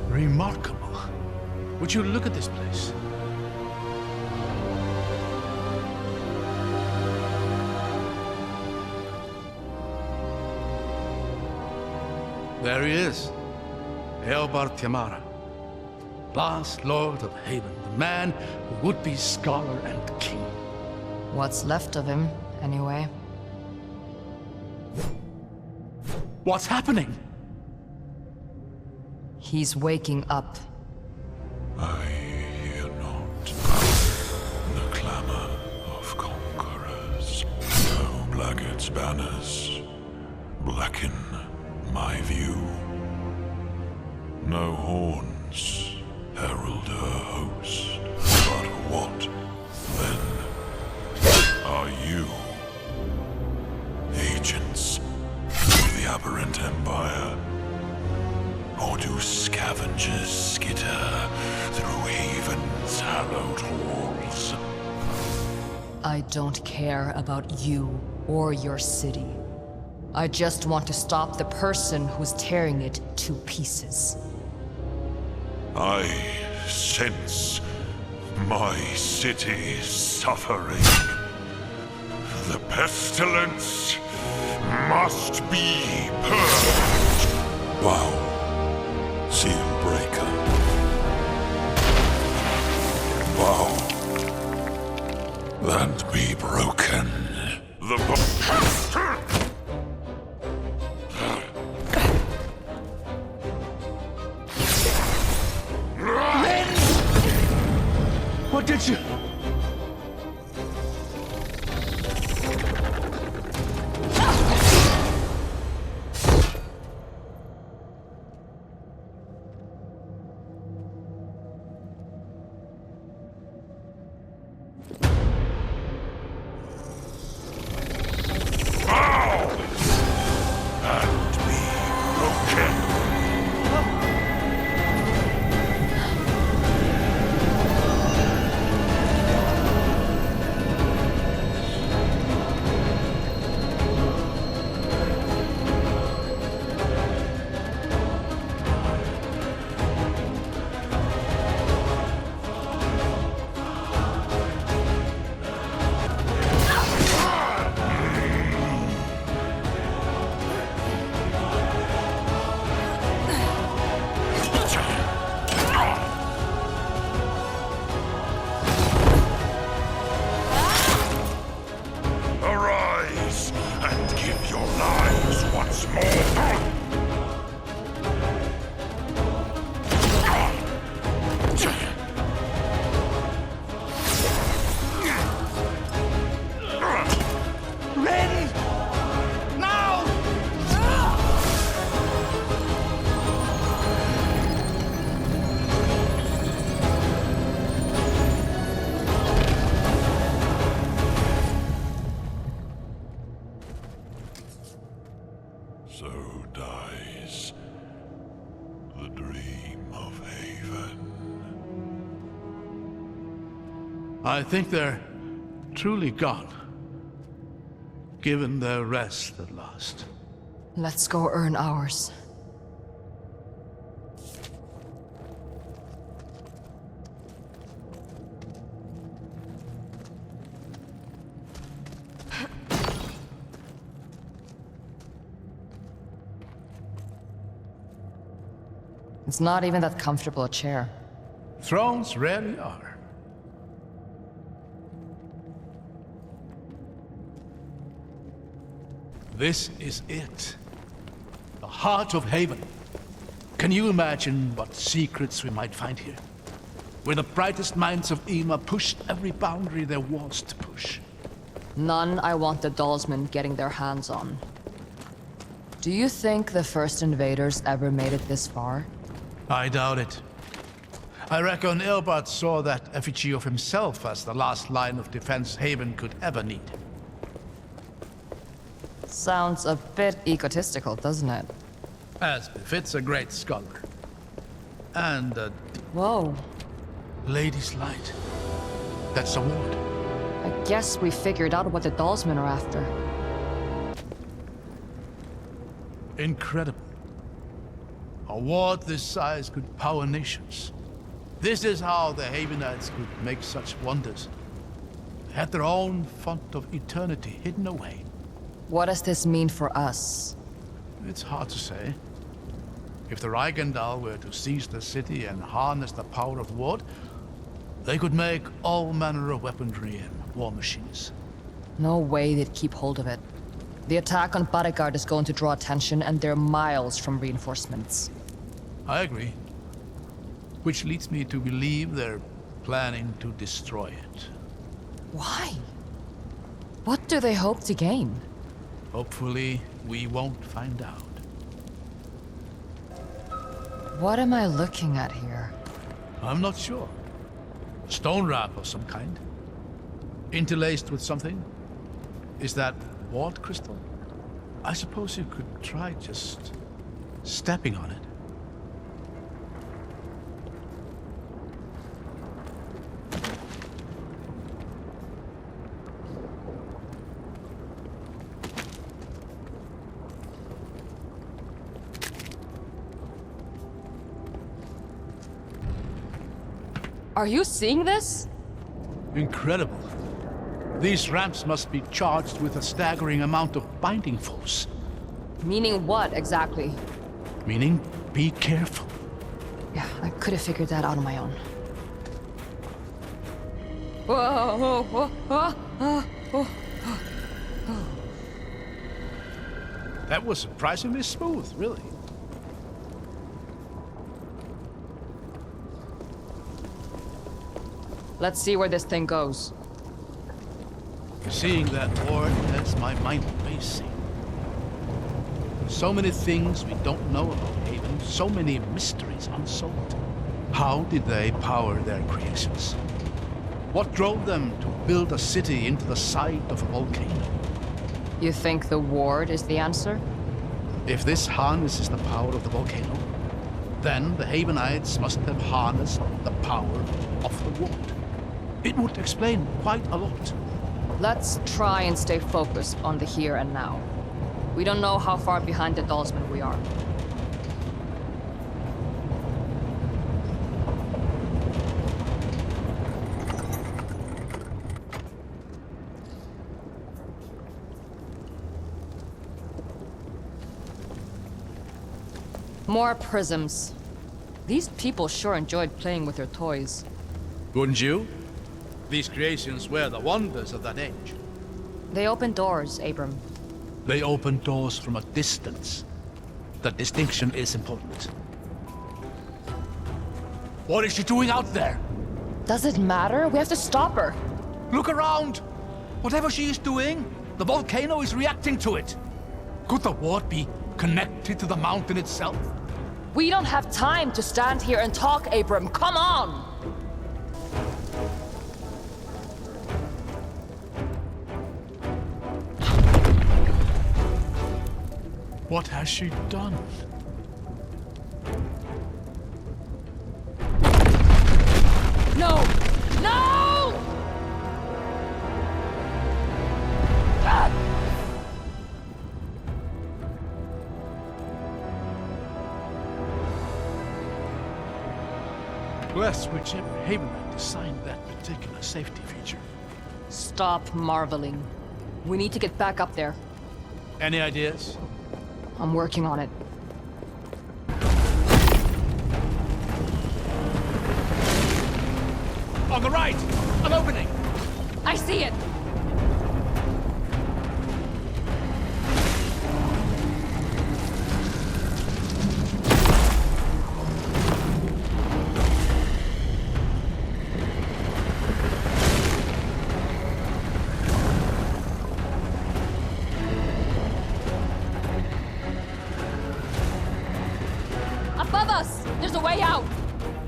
Remarkable. Would you look at this place? There he is, Eobard Tiamara, last Lord of Haven, the man who would be scholar and king. What's left of him, anyway? What's happening? He's waking up. I hear not the clamor of conquerors. No blackguard's banners blacken my view. No horns herald her host. But what, then, are you? Agents of the aberrant empire? Or do scavengers skitter through Haven's hallowed halls? I don't care about you or your city. I just want to stop the person who's tearing it to pieces. I sense my city suffering. The pestilence must be purged. Wow. Seal breaker. Bow. And be broken. The Did you? So dies the dream of Haven. I think they're truly gone. Given their rest at last. Let's go earn ours. It's not even that comfortable a chair. Thrones rarely are. This is it. The heart of Haven. Can you imagine what secrets we might find here? Where the brightest minds of Aema pushed every boundary there was to push. None I want the Dalsmen getting their hands on. Do you think the first invaders ever made it this far? I doubt it. I reckon Elbart saw that effigy of himself as the last line of defense Haven could ever need. Sounds a bit egotistical, doesn't it? As befits a great scholar. And a Whoa. lady's light. That's a ward. I guess we figured out what the Dalsmen are after. Incredible. A ward this size could power nations. This is how the Havenites could make such wonders. They had their own font of eternity hidden away. What does this mean for us? It's hard to say. If the Reichendal were to seize the city and harness the power of the ward, they could make all manner of weaponry and war machines. No way they'd keep hold of it. The attack on Bodyguard is going to draw attention, and they're miles from reinforcements. I agree. Which leads me to believe they're planning to destroy it. Why? What do they hope to gain? Hopefully, we won't find out. What am I looking at here? I'm not sure. Stone wrap of some kind. Interlaced with something? Is that ward crystal? I suppose you could try just stepping on it. Are you seeing this? Incredible. These ramps must be charged with a staggering amount of binding force. Meaning what, exactly? Meaning, be careful. Yeah, I could have figured that out on my own. Whoa, whoa, whoa, whoa, whoa, whoa. That was surprisingly smooth, really. Let's see where this thing goes. Seeing that ward has my mind racing. So many things we don't know about Haven, so many mysteries unsolved. How did they power their creations? What drove them to build a city into the side of a volcano? You think the ward is the answer? If this harnesses the power of the volcano, then the Havenites must have harnessed the power of the ward. It would explain quite a lot. Let's try and stay focused on the here and now. We don't know how far behind the Dalsman we are. More prisms. These people sure enjoyed playing with their toys. Wouldn't you? These creations were the wonders of that age. They open doors, Abram. They open doors from a distance. The distinction is important. What is she doing out there? Does it matter? We have to stop her. Look around! Whatever she is doing, the volcano is reacting to it. Could the ward be connected to the mountain itself? We don't have time to stand here and talk, Abram. Come on! What has she done? No! No! Ah! Bless whichever Havenite designed that particular safety feature. Stop marveling. We need to get back up there. Any ideas? I'm working on it. On the right! An opening! I see it! Above us! There's a way out!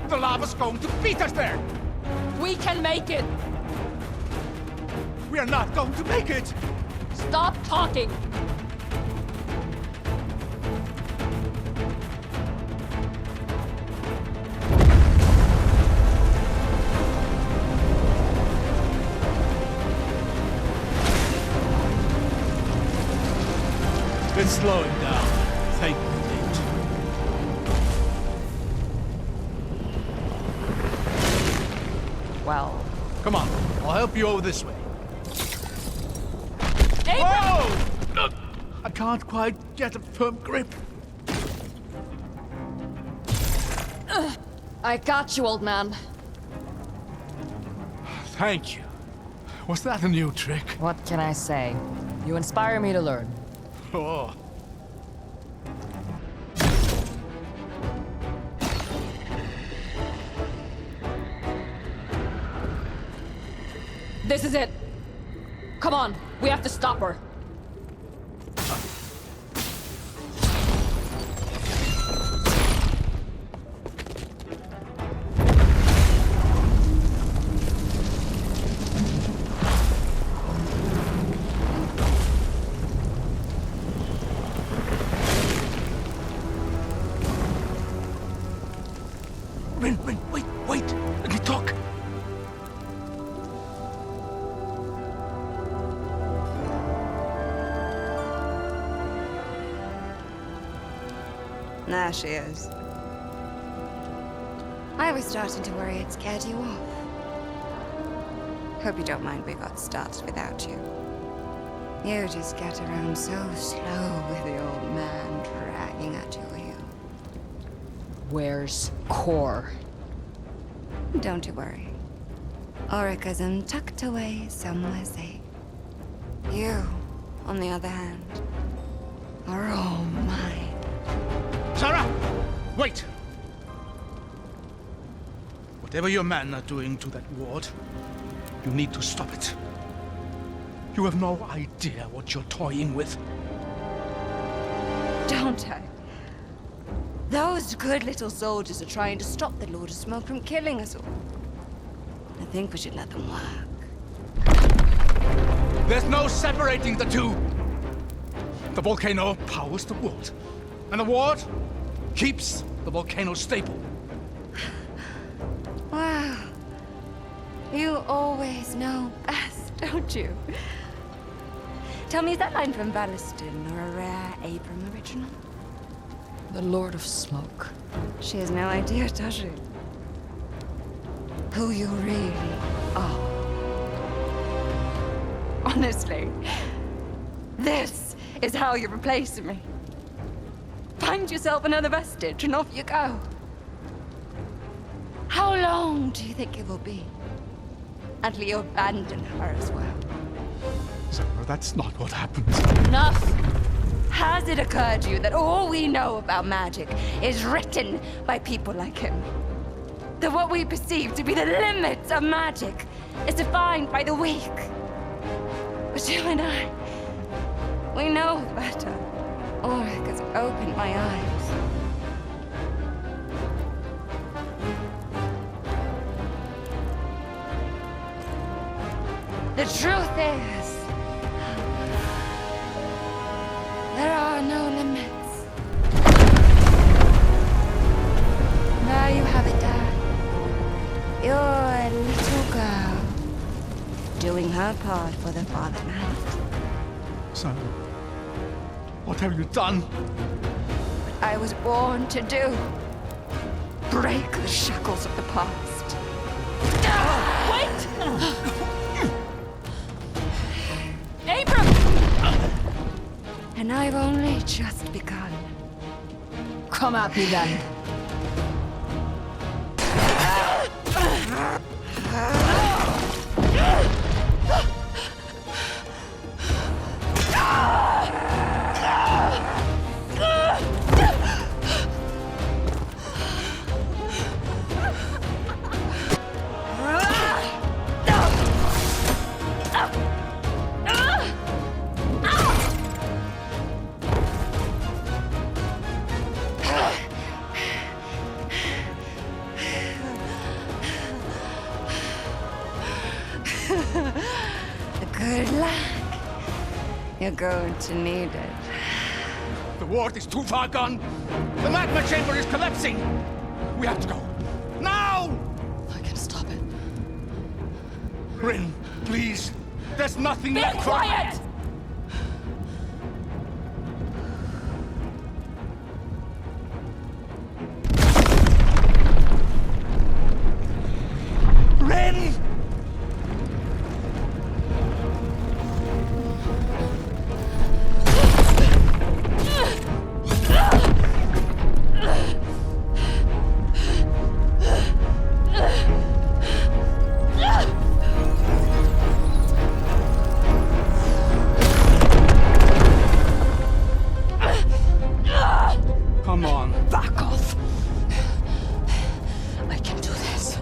The lava's going to beat us there! We can make it! We are not going to make it! Stop talking! It's slowing down. Thank you, Nate. Well... Come on, I'll help you over this way. Abram! Whoa! I can't quite get a firm grip. I got you, old man. Thank you. Was that a new trick? What can I say? You inspire me to learn. Oh. This is it. Come on, we have to stop her. Rin, wait. Let me talk. There she is. I was starting to worry it scared you off. Hope you don't mind we got started without you. You just get around so slow with the old man dragging at your heel. Where's Core? Don't you worry. Orichism tucked away somewhere safe. You, on the other hand, are all mine. Sarah! Wait! Whatever your men are doing to that ward, you need to stop it. You have no idea what you're toying with. Don't I? Those good little soldiers are trying to stop the Lord of Smoke from killing us all. I think we should let them work. There's no separating the two. The volcano powers the ward, and the ward keeps the volcano stable. Wow. You always know best, don't you? Tell me, is that line from Ballaston or a rare Abram original? The Lord of Smoke. She has no idea, does she? Who you really are. Honestly, this is how you're replacing me. Find yourself another vestige and off you go. How long do you think it will be until you abandon her as well? Sarah, that's not what happens. Enough! Has it occurred to you that all we know about magic is written by people like him? That what we perceive to be the limits of magic is defined by the weak? But you and I, we know better. Ulrich has opened my eyes. The truth is, there are no limits. There you have it, Dad. Your little girl doing her part for the fatherland. Son, what have you done? What I was born to do. Break the shackles of the past. Wait! Abram! And I've only just begun. Come at me then. Good luck. You're going to need it. The ward is too far gone. The magma chamber is collapsing. We have to go. Now! I can stop it. Rin, please. There's nothing Be left. quiet! Rin! Come on. Back off. I can do this.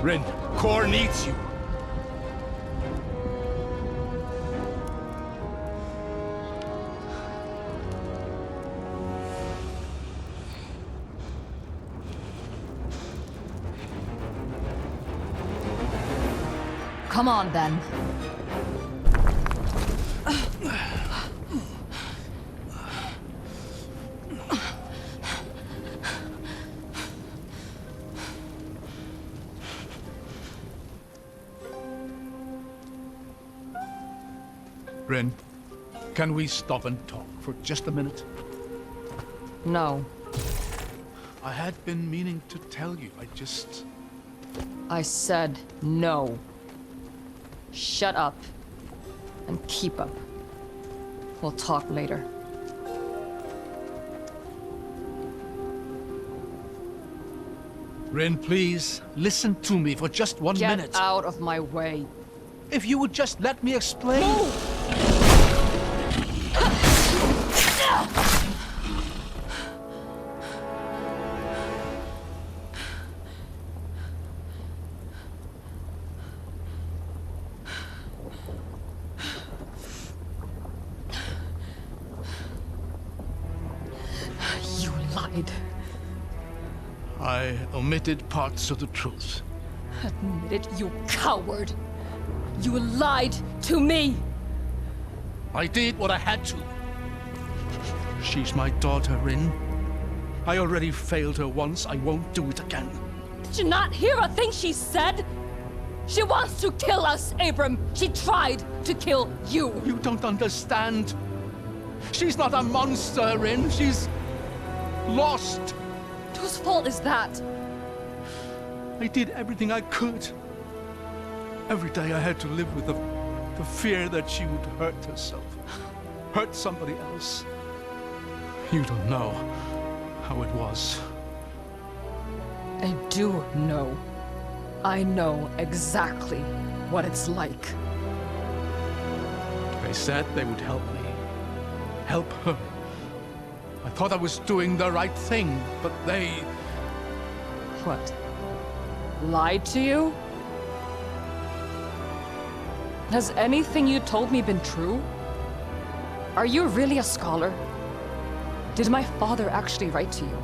Rin, Core needs you. Come on then. Rin, can we stop and talk for just a minute? No. I had been meaning to tell you, I said no. Shut up. And keep up. We'll talk later. Rin, please, listen to me for just one minute. Get out of my way. If you would just let me explain. Move! You lied. I omitted parts of the truth. Admit it, you coward! You lied to me! I did what I had to. She's my daughter, Rin. I already failed her once. I won't do it again. Did you not hear a thing she said? She wants to kill us, Abram! She tried to kill you! You don't understand. She's not a monster, Rin. She's lost. Whose fault is that? I did everything I could. Every day I had to live with the fear that she would hurt herself, hurt somebody else. You don't know how it was. I do know. I know exactly what it's like. They said they would help me. Help her. I thought I was doing the right thing, but they... What? Lied to you? Has anything you told me been true? Are you really a scholar? Did my father actually write to you?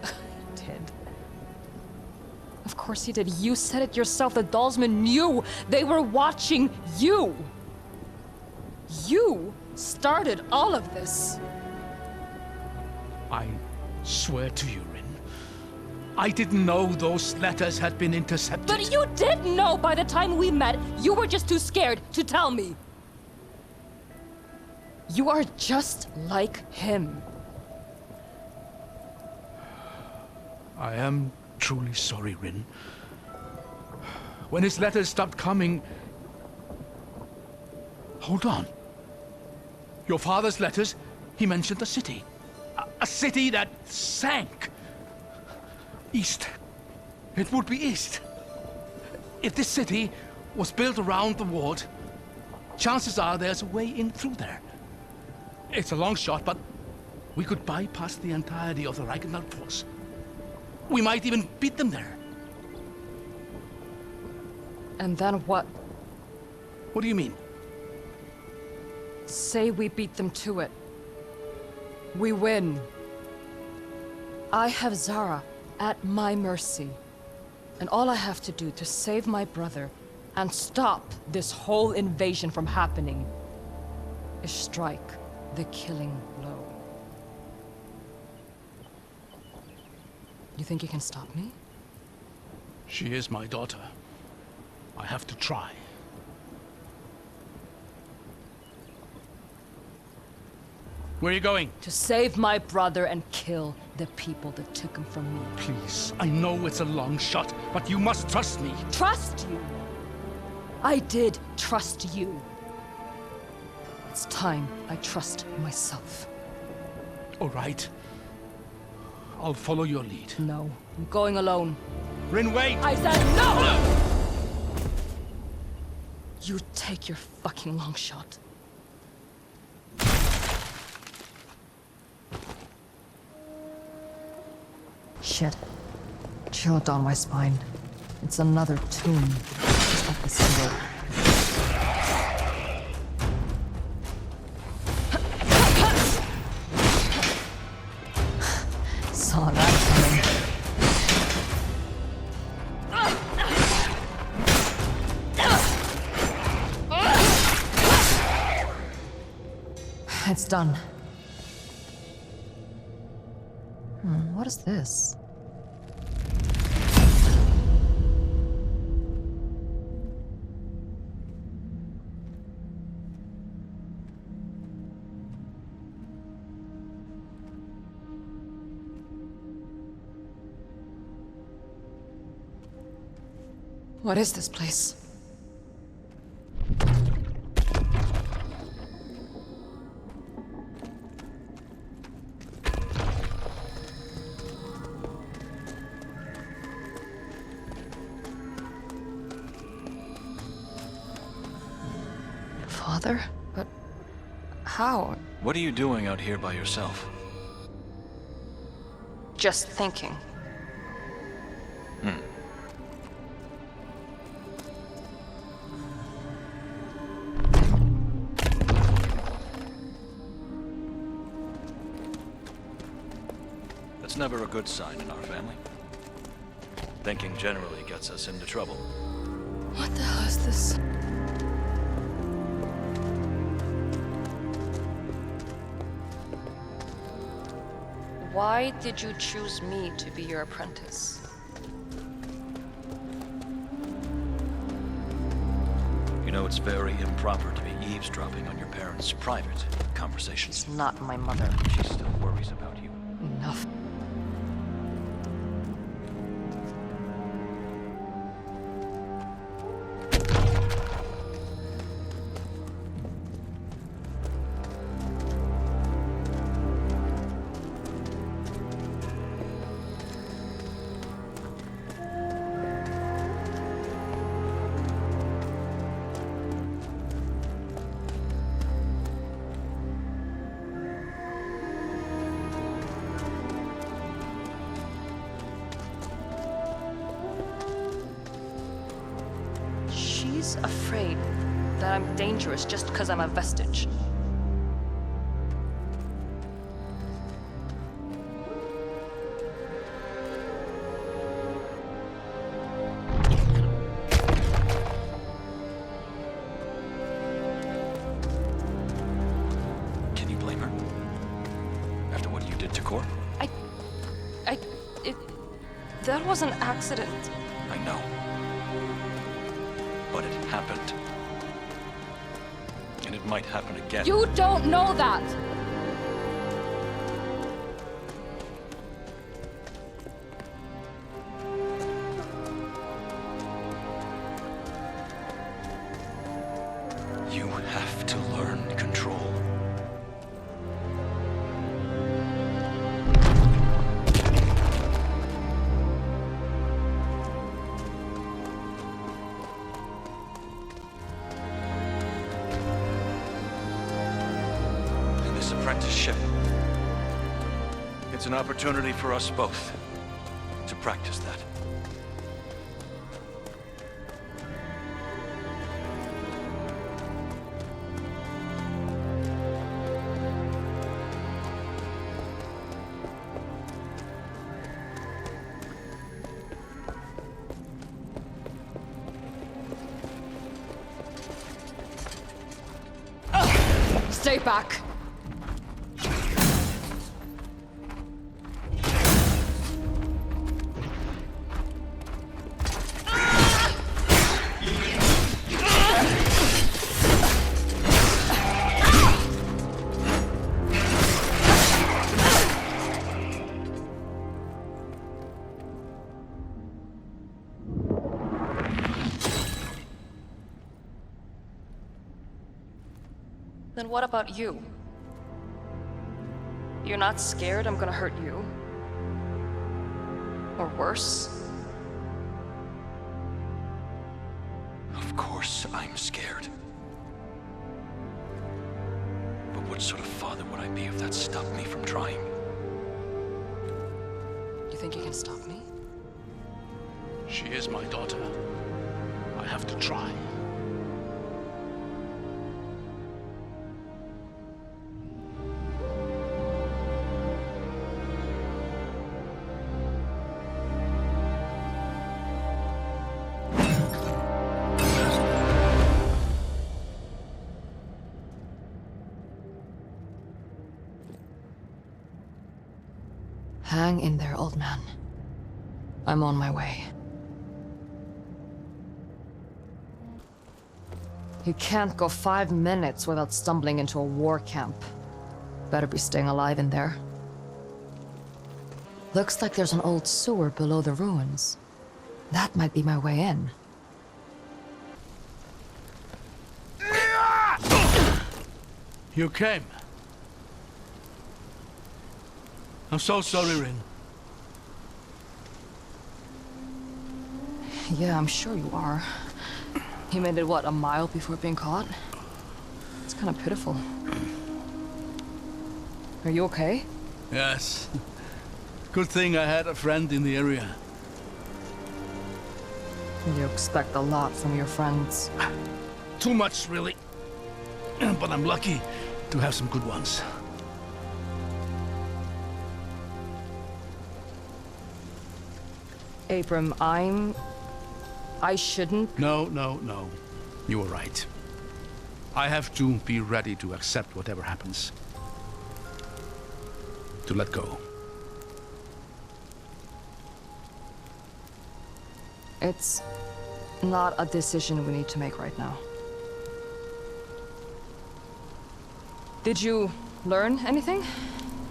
He did. Of course he did. You said it yourself. The Dalsmen knew. They were watching you. You started all of this. I swear to you, Rin. I didn't know those letters had been intercepted. But you did know by the time we met. You were just too scared to tell me. You are just like him. I am truly sorry, Rin. When his letters stopped coming... Hold on. Your father's letters, he mentioned a city. A city that sank. East. It would be east. If this city was built around the ward, chances are there's a way in through there. It's a long shot, but we could bypass the entirety of the Reichenthal force. We might even beat them there. And then what? What do you mean? Say we beat them to it. We win. I have Zara at my mercy. And all I have to do to save my brother and stop this whole invasion from happening is strike the killing blow. You think you can stop me? She is my daughter. I have to try. Where are you going? To save my brother and kill the people that took him from me. Please, I know it's a long shot, but you must trust me. Trust you? I did trust you. It's time I trust myself. All right. I'll follow your lead. No, I'm going alone. Rin, wait! I said no! You take your fucking long shot. Shit. Chill down my spine. It's another tomb. Just like the symbol. Saw that coming. It's done. What is this? What is this place? Father? But how? What are you doing out here by yourself? Just thinking. never a good sign in our family. Thinking generally gets us into trouble. What the hell is this? Why did you choose me to be your apprentice? You know, it's very improper to be eavesdropping on your parents' private conversations. It's not my mother. She still worries about you. Enough. She's afraid that I'm dangerous just because I'm a vestige. Can you blame her? After what you did to Cor? That was an accident. I know. But it happened. And it might happen again. You don't know that! You have to learn control. Apprenticeship. It's an opportunity for us both to practice that. Stay back! Then what about you? You're not scared I'm gonna hurt you? Or worse? Of course I'm scared. But what sort of father would I be if that stopped me from trying? You think you can stop me? She is my daughter. I have to try. Hang in there, old man. I'm on my way. You can't go 5 minutes without stumbling into a war camp. Better be staying alive in there. Looks like there's an old sewer below the ruins. That might be my way in. You came. I'm so sorry, Rin. Yeah, I'm sure you are. You made it, what, a mile before being caught? It's kind of pitiful. Are you okay? Yes. Good thing I had a friend in the area. You expect a lot from your friends. Too much, really. But I'm lucky to have some good ones. Abram, I shouldn't... No. You were right. I have to be ready to accept whatever happens. To let go. It's not a decision we need to make right now. Did you learn anything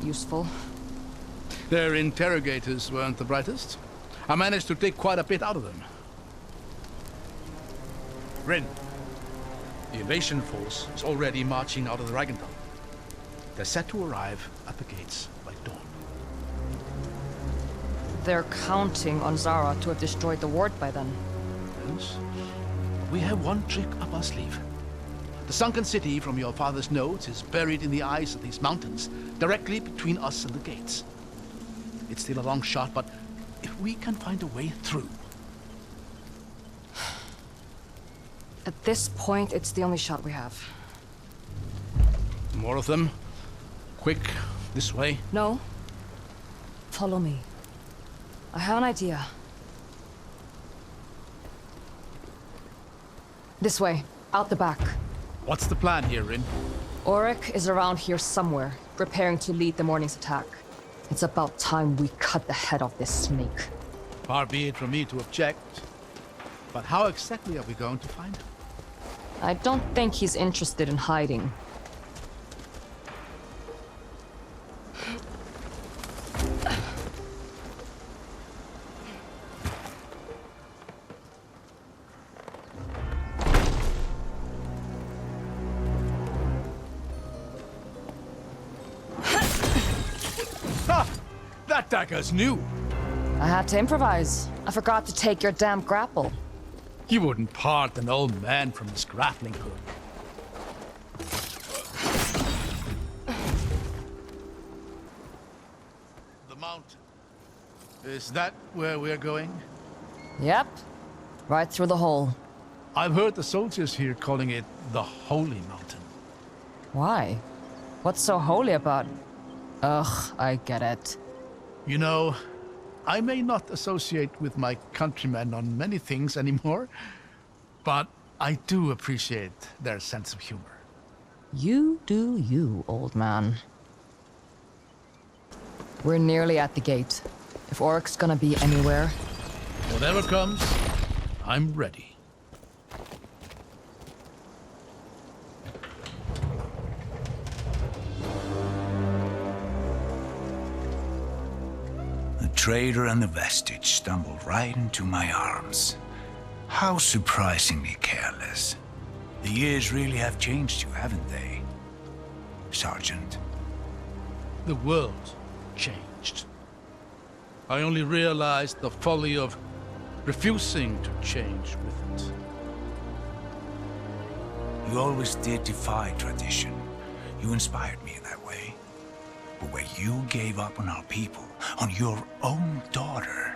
useful? Their interrogators weren't the brightest. I managed to take quite a bit out of them. Rin, the invasion force is already marching out of the Dragon Tunnel. They're set to arrive at the gates by dawn. They're counting on Zara to have destroyed the ward by then. Yes. We have one trick up our sleeve. The sunken city from your father's notes is buried in the eyes of these mountains, directly between us and the gates. It's still a long shot, but if we can find a way through... At this point, it's the only shot we have. More of them. Quick, this way. No. Follow me. I have an idea. This way, out the back. What's the plan here, Rin? Auric is around here somewhere, preparing to lead the morning's attack. It's about time we cut the head off this snake. Far be it from me to object. But how exactly are we going to find him? I don't think he's interested in hiding. That dagger's new. I had to improvise. I forgot to take your damn grapple. You wouldn't part an old man from his grappling hook. The mountain. Is that where we're going? Yep. Right through the hole. I've heard the soldiers here calling it the Holy Mountain. Why? What's so holy about it? Ugh, I get it. You know, I may not associate with my countrymen on many things anymore, but I do appreciate their sense of humor. You do you, old man. We're nearly at the gate. If Auric's gonna be anywhere... Whatever comes, I'm ready. The trader and the vestige stumbled right into my arms. How surprisingly careless. The years really have changed you, haven't they, Sergeant? The world changed. I only realized the folly of refusing to change with it. You always did defy tradition. You inspired me in that way. But where you gave up on our people, on your own daughter,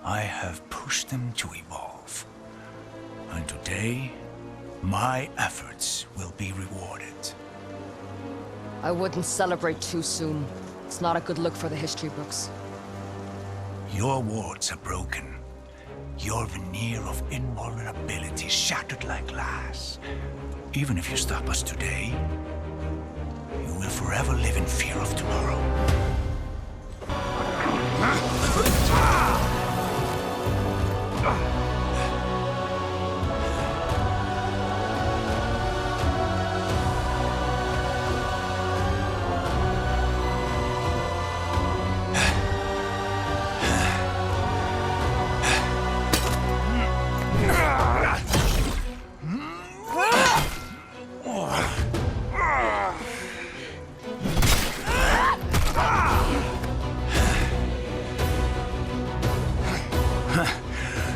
I have pushed them to evolve. And today, my efforts will be rewarded. I wouldn't celebrate too soon. It's not a good look for the history books. Your wards are broken. Your veneer of invulnerability shattered like glass. Even if you stop us today, you will forever live in fear of tomorrow.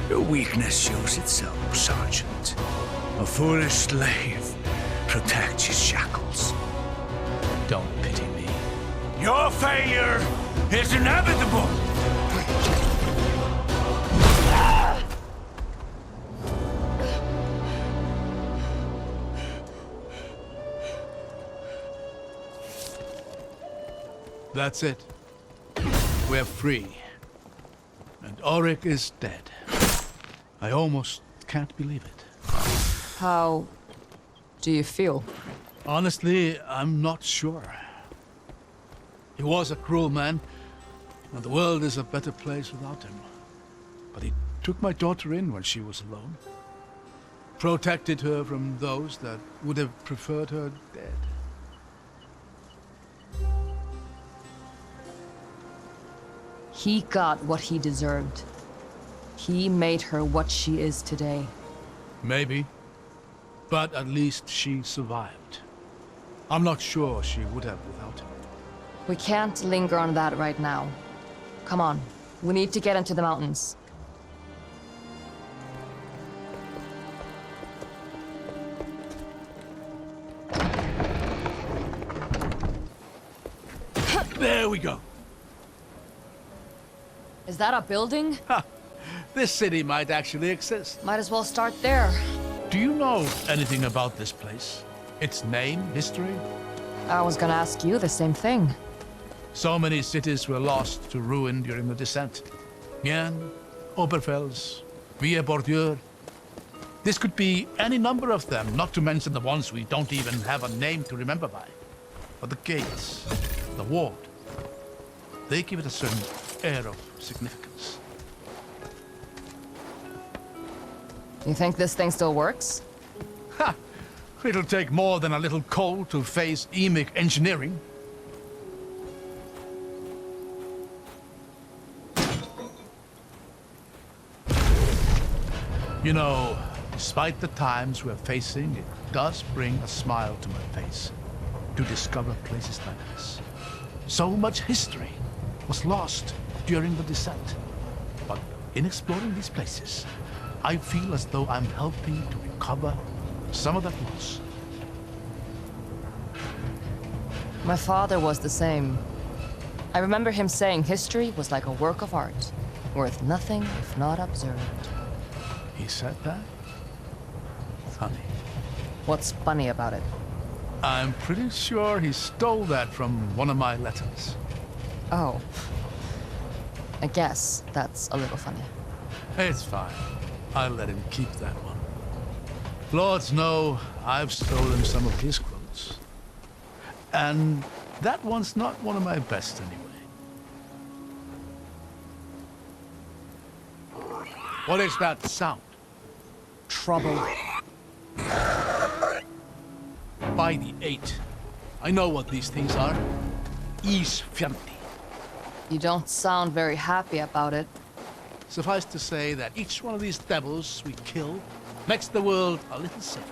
Your weakness shows itself, Sergeant. A foolish slave protects his shackles. Don't pity me. Your failure is inevitable! That's it. We're free. And Auric is dead. I almost can't believe it. How do you feel? Honestly, I'm not sure. He was a cruel man, and the world is a better place without him. But he took my daughter in when she was alone. Protected her from those that would have preferred her dead. He got what he deserved. He made her what she is today. Maybe. But at least she survived. I'm not sure she would have without him. We can't linger on that right now. Come on, we need to get into the mountains. There we go. Is that a building? Ha! This city might actually exist. Might as well start there. Do you know anything about this place? Its name, history? I was gonna ask you the same thing. So many cities were lost to ruin during the descent. Mien, Oberfels, Villers-Bordure. This could be any number of them, not to mention the ones we don't even have a name to remember by. But the gates, the ward, they give it a certain air of significance. You think this thing still works? Ha! It'll take more than a little coal to face emic engineering. You know, despite the times we're facing, it does bring a smile to my face to discover places like this. So much history was lost during the descent. But in exploring these places, I feel as though I'm helping to recover some of that loss. My father was the same. I remember him saying history was like a work of art, worth nothing if not observed. He said that? Funny. What's funny about it? I'm pretty sure he stole that from one of my letters. Oh. I guess that's a little funny. It's fine. I'll let him keep that one. Lords know I've stolen some of his quotes. And that one's not one of my best anyway. What is that sound? Trouble. By the 8. I know what these things are. Isfjanti. You don't sound very happy about it. Suffice to say that each one of these devils we kill makes the world a little safer.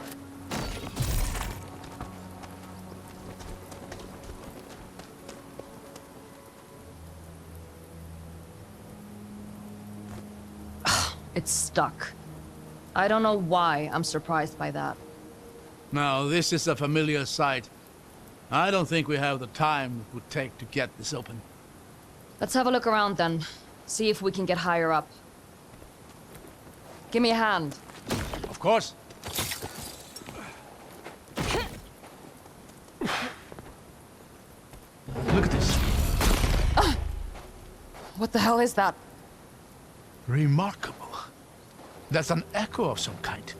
It's stuck. I don't know why I'm surprised by that. Now, this is a familiar sight. I don't think we have the time it would take to get this open. Let's have a look around then. See if we can get higher up. Give me a hand. Of course. Look at this. What the hell is that? Remarkable. That's an echo of some kind.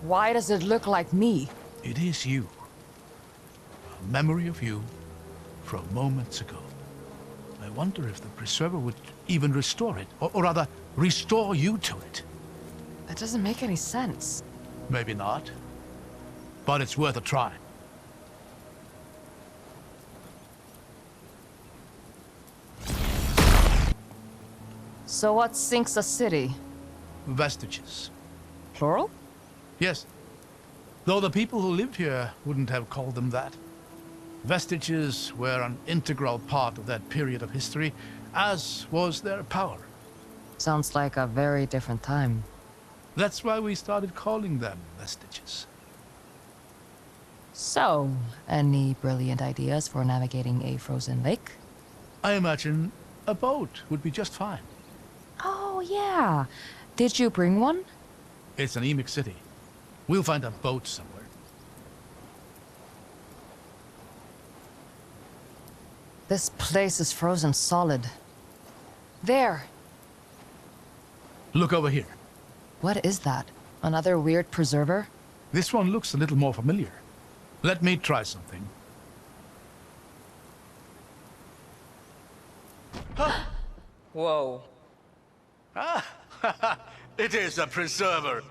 Why does it look like me? It is you. A memory of you from moments ago. I wonder if the Preserver would even restore it, or rather, restore you to it. That doesn't make any sense. Maybe not. But it's worth a try. So what sinks a city? Vestiges. Plural? Yes. Though the people who lived here wouldn't have called them that. Vestiges were an integral part of that period of history, as was their power. Sounds like a very different time. That's why we started calling them vestiges. So, any brilliant ideas for navigating a frozen lake? I imagine a boat would be just fine. Oh, yeah. Did you bring one? It's an emic city. We'll find a boat somewhere. This place is frozen solid. There! Look over here. What is that? Another weird preserver? This one looks a little more familiar. Let me try something. Whoa. It is a preserver.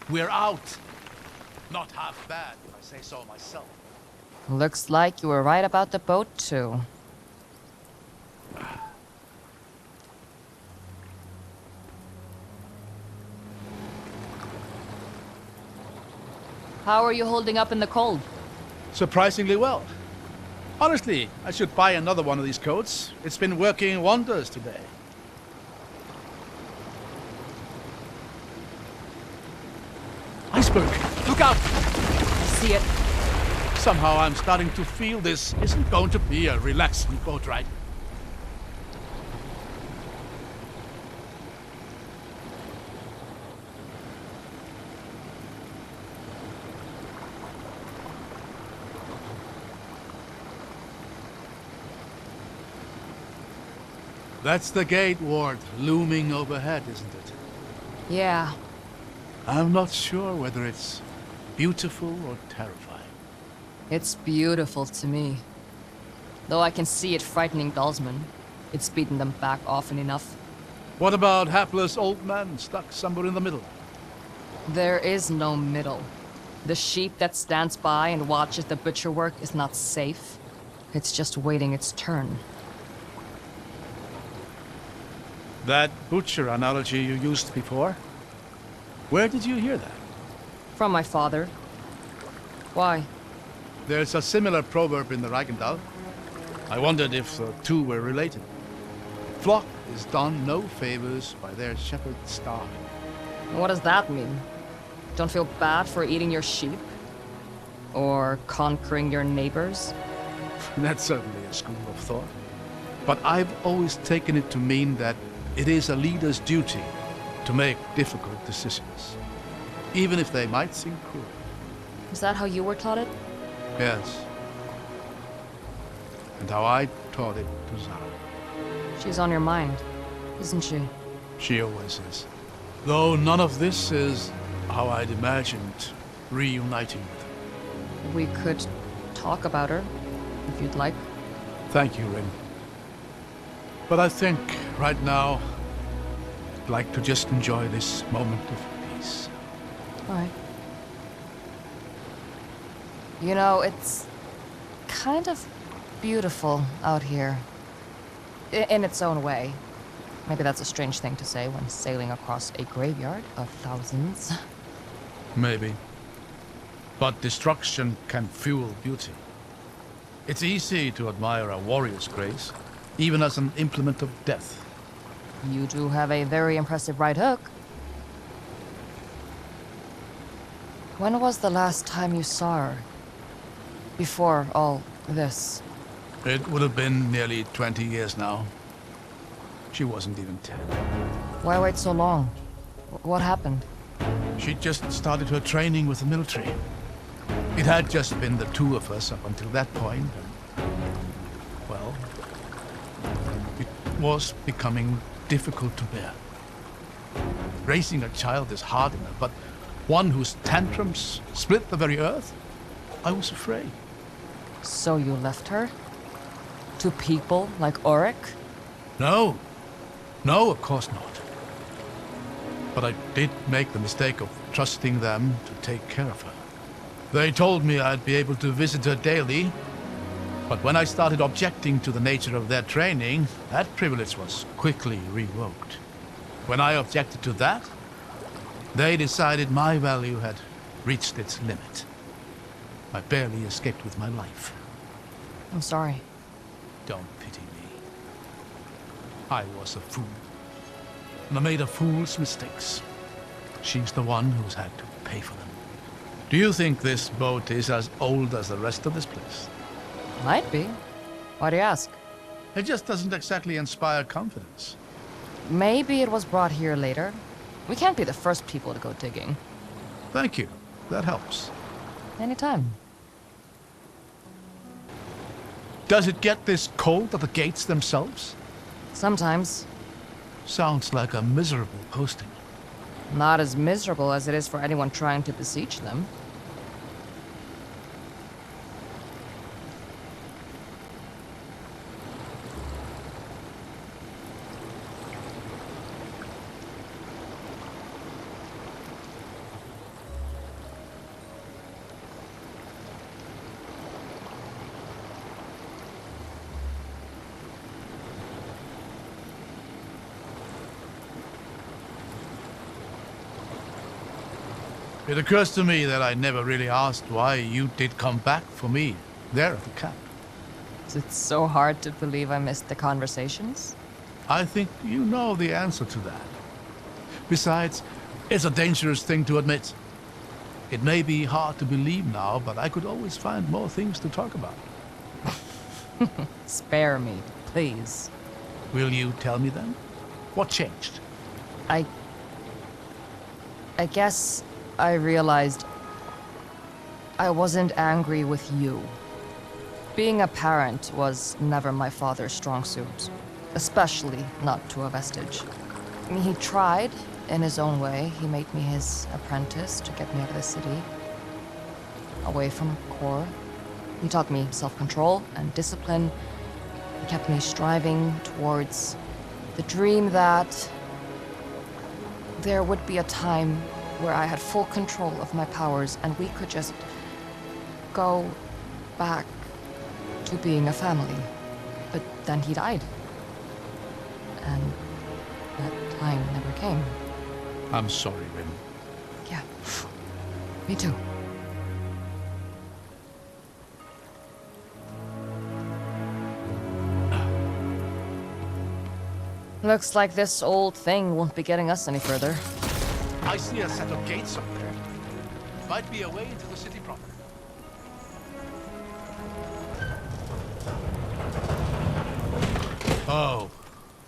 We're out. Not half bad, if I say so myself. Looks like you were right about the boat, too. How are you holding up in the cold? Surprisingly well. Honestly, I should buy another one of these coats. It's been working wonders today. Iceberg! Look out! See it? Somehow I'm starting to feel this isn't going to be a relaxing boat ride. That's the gate ward looming overhead, isn't it? Yeah. I'm not sure whether it's beautiful or terrifying. It's beautiful to me. Though I can see it frightening Dalsman. It's beaten them back often enough. What about hapless old men stuck somewhere in the middle? There is no middle. The sheep that stands by and watches the butcher work is not safe. It's just waiting its turn. That butcher analogy you used before? Where did you hear that? From my father. Why? There's a similar proverb in the Reichendal. I wondered if the two were related. Flock is done no favors by their shepherd starving. What does that mean? Don't feel bad for eating your sheep? Or conquering your neighbors? That's certainly a school of thought. But I've always taken it to mean that it is a leader's duty to make difficult decisions, even if they might seem cruel. Is that how you were taught it? Yes. And how I taught it to Zara. She's on your mind, isn't she? She always is. Though none of this is how I'd imagined reuniting with her. We could talk about her, if you'd like. Thank you, Rin. But I think, right now, I'd like to just enjoy this moment of peace. All right. You know, it's kind of beautiful out here. In its own way. Maybe that's a strange thing to say when sailing across a graveyard of thousands. Maybe. But destruction can fuel beauty. It's easy to admire a warrior's grace, even as an implement of death. You do have a very impressive right hook. When was the last time you saw her? Before all this? It would have been nearly 20 years now. She wasn't even 10. Why wait so long? What happened? She just started her training with the military. It had just been the two of us up until that point. And, well, it was becoming difficult to bear. Raising a child is hard enough, but one whose tantrums split the very earth? I was afraid. So you left her? To people like Auric? No. No, of course not. But I did make the mistake of trusting them to take care of her. They told me I'd be able to visit her daily, but when I started objecting to the nature of their training, that privilege was quickly revoked. When I objected to that, they decided my value had reached its limit. I barely escaped with my life. I'm sorry. Don't pity me. I was a fool. And I made a fool's mistakes. She's the one who's had to pay for them. Do you think this boat is as old as the rest of this place? Might be. Why do you ask? It just doesn't exactly inspire confidence. Maybe it was brought here later. We can't be the first people to go digging. Thank you. That helps. Anytime. Does it get this cold at the gates themselves? Sometimes. Sounds like a miserable posting. Not as miserable as it is for anyone trying to beseech them. It occurs to me that I never really asked why you did come back for me there at the camp. It's so hard to believe I missed the conversations. I think you know the answer to that. Besides, it's a dangerous thing to admit. It may be hard to believe now, but I could always find more things to talk about. Spare me, please. Will you tell me then? What changed? I guess I realized I wasn't angry with you. Being a parent was never my father's strong suit, especially not to a vestige. I mean, he tried in his own way. He made me his apprentice to get me out of the city, away from Kor. He taught me self-control and discipline. He kept me striving towards the dream that there would be a time where I had full control of my powers and we could just go back to being a family. But then he died. And that time never came. I'm sorry, Rin. Yeah, me too. Looks like this old thing won't be getting us any further. I see a set of gates up there. Might be a way into the city proper. Oh,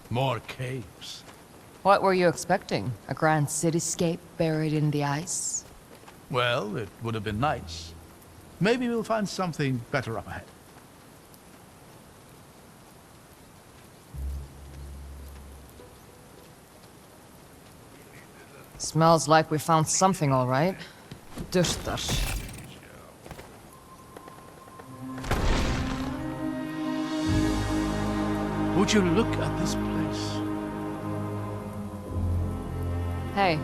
more caves. What were you expecting? A grand cityscape buried in the ice? Well, it would have been nice. Maybe we'll find something better up ahead. Smells like we found something, all right. Dustar. Would you look at this place? Hey,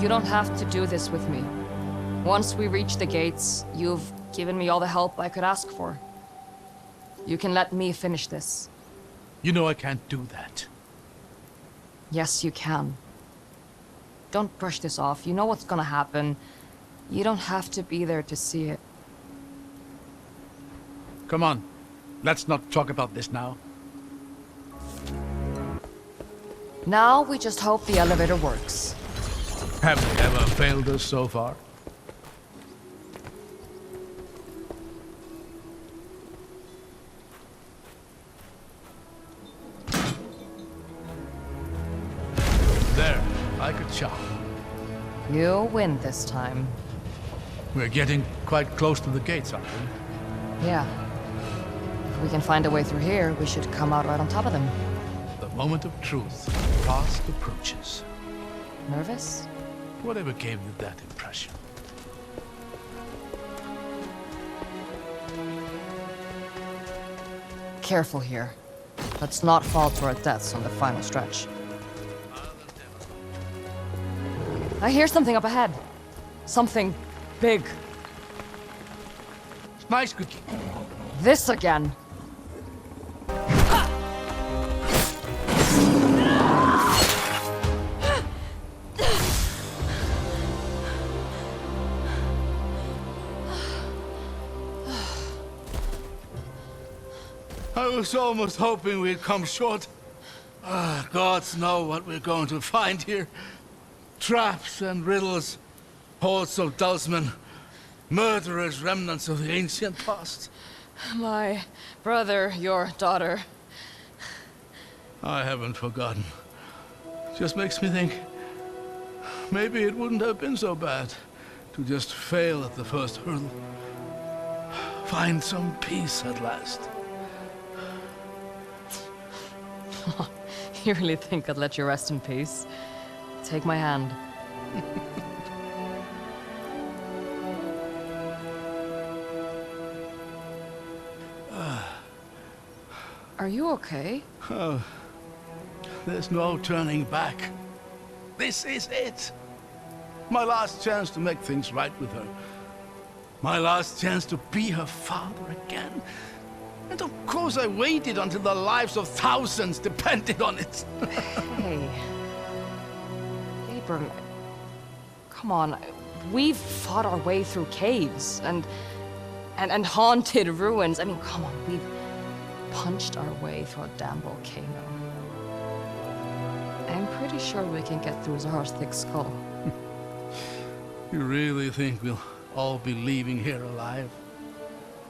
you don't have to do this with me. Once we reach the gates, you've given me all the help I could ask for. You can let me finish this. You know I can't do that. Yes, you can. Don't brush this off. You know what's gonna happen. You don't have to be there to see it. Come on. Let's not talk about this now. Now we just hope the elevator works. Have they ever failed us so far? There, like a charm. You win this time. We're getting quite close to the gates, aren't we? Yeah. If we can find a way through here, we should come out right on top of them. The moment of truth fast approaches. Nervous? Whatever gave you that impression? Careful here. Let's not fall to our deaths on the final stretch. I hear something up ahead. Something big. Nice cookie. This again. I was almost hoping we'd come short. Gods know what we're going to find here. Traps and riddles, hordes of dulsmen, murderous remnants of the ancient past. My brother, your daughter. I haven't forgotten. Just makes me think, maybe it wouldn't have been so bad to just fail at the first hurdle. Find some peace at last. You really think I'd let you rest in peace? Take my hand. Are you okay? Oh, there's no turning back. This is it. My last chance to make things right with her. My last chance to be her father again. And of course I waited until the lives of thousands depended on it. Hey. Abram, come on. We've fought our way through caves and haunted ruins. I mean, come on, we've punched our way through a damn volcano. I'm pretty sure we can get through Zahar's thick skull. You really think we'll all be leaving here alive?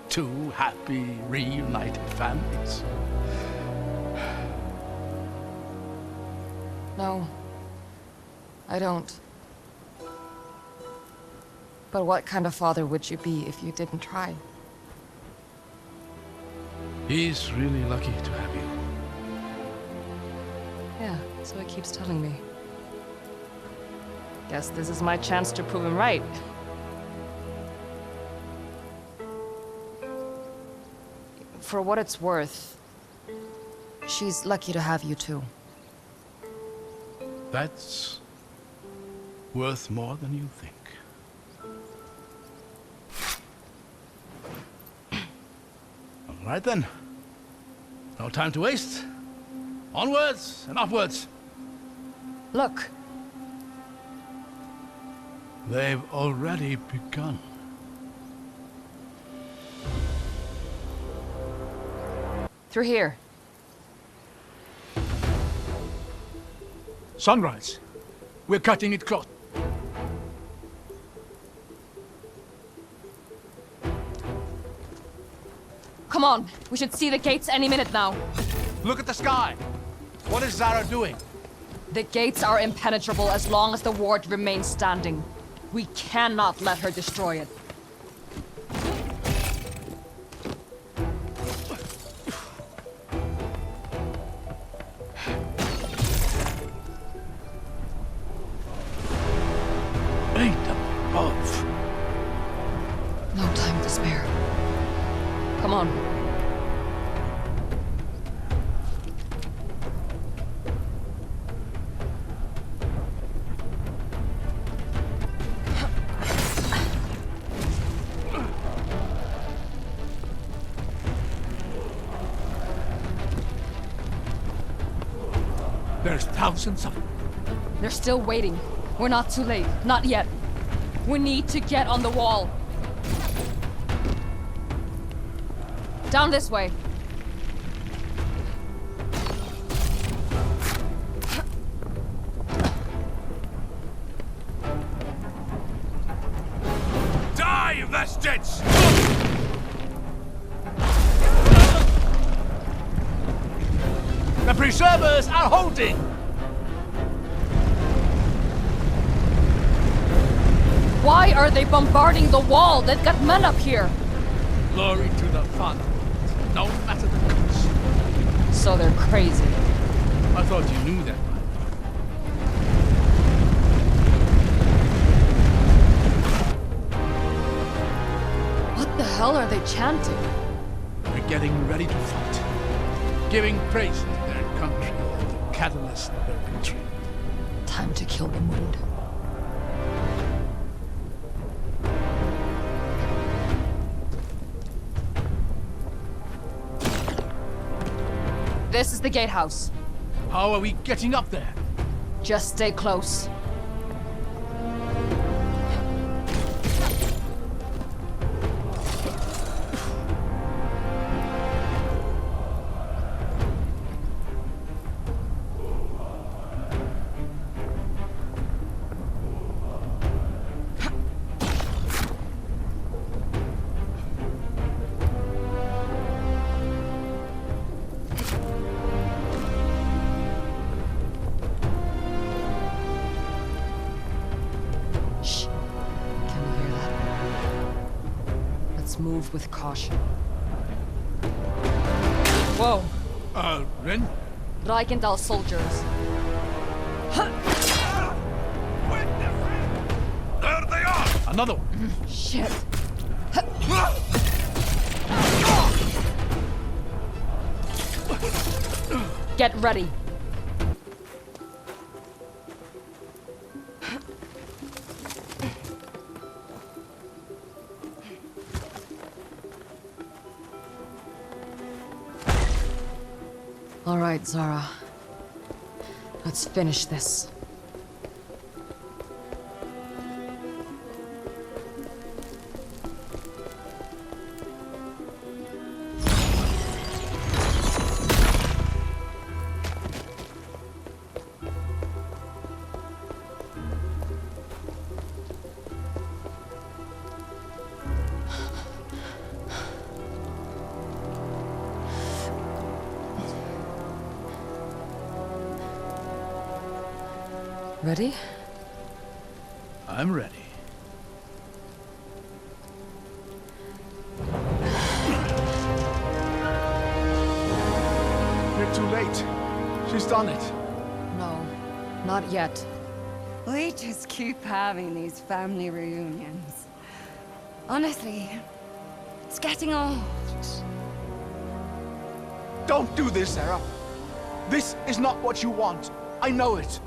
Two happy, reunited families? No, I don't. But what kind of father would you be if you didn't try? He's really lucky to have you. Yeah, so he keeps telling me. Guess this is my chance to prove him right. For what it's worth, she's lucky to have you too. That's worth more than you think. All right then. No time to waste. Onwards and upwards. Look. They've already begun. Through here. Sunrise. We're cutting it close. Come on, we should see the gates any minute now. Look at the sky. What is Zara doing? The gates are impenetrable as long as the ward remains standing. We cannot let her destroy it. Ain't above. No time to spare. Come on. There's thousands of them. They're still waiting. We're not too late. Not yet. We need to get on the wall. Down this way. Die, you vestige! The preservers are holding! Why are they bombarding the wall? They've got men up here. Glory to the Father, no matter the cost. So they're crazy. I thought you knew that. What the hell are they chanting? They're getting ready to fight. Giving praise to their country, the catalyst of their victory. Time to kill the mood. This is the gatehouse. How are we getting up there? Just stay close. Move with caution. Whoa. Ren? Reichendahl soldiers. There they are! Another one. Shit. Get ready. All right, Zara. Let's finish this. Ready? I'm ready. You're too late. She's done it. No, not yet. We just keep having these family reunions. Honestly, it's getting old. Don't do this, Sarah. This is not what you want. I know it.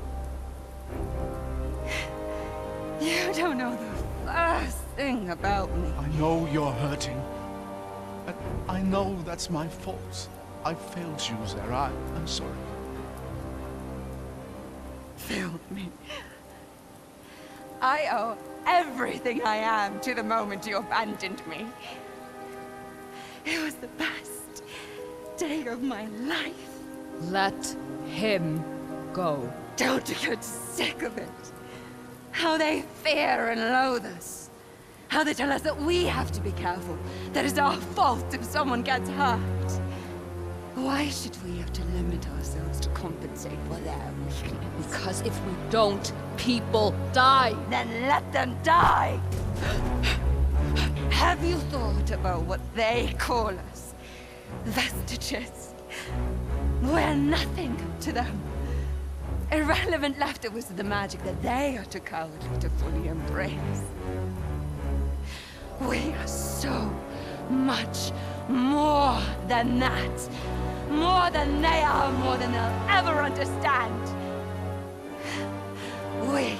You don't know the first thing about me. I know you're hurting. And I know that's my fault. I failed you, Sarah. I'm sorry. Failed me. I owe everything I am to the moment you abandoned me. It was the best day of my life. Let him go. Don't you get sick of it? How they fear and loathe us. How they tell us that we have to be careful, that it's our fault if someone gets hurt. Why should we have to limit ourselves to compensate for their weakness? Because if we don't, people die. Then let them die! Have you thought about what they call us? Vestiges. We're nothing to them. Irrelevant leftovers of the magic that they are too cowardly to fully embrace. We are so much more than that. More than they are, more than they'll ever understand. We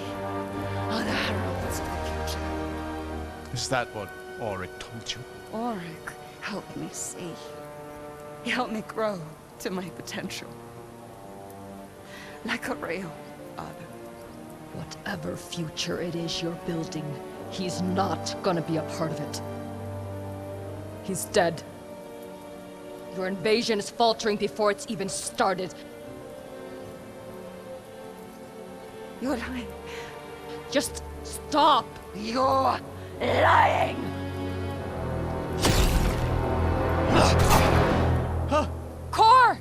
are the heralds of the future. Is that what Auric told you? Auric helped me see. He helped me grow to my potential. Like a real father. Whatever future it is you're building, he's not gonna be a part of it. He's dead. Your invasion is faltering before it's even started. You're lying. Just stop! You're lying! Core!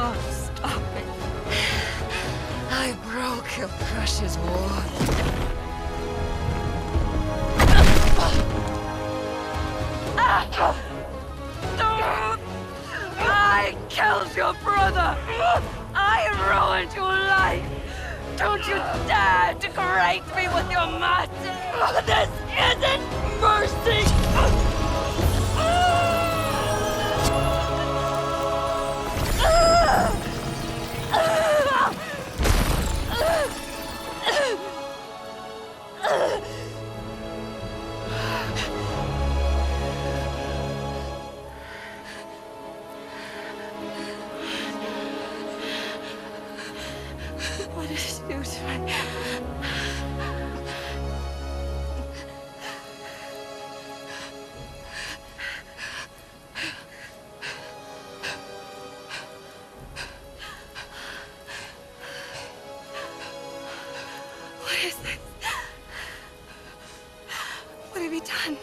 Oh, stop it. I broke your precious ward. I killed your brother! I ruined your life! Don't you dare degrade me with your mercy! This isn't mercy! What did you do to me? What is this? What have you done?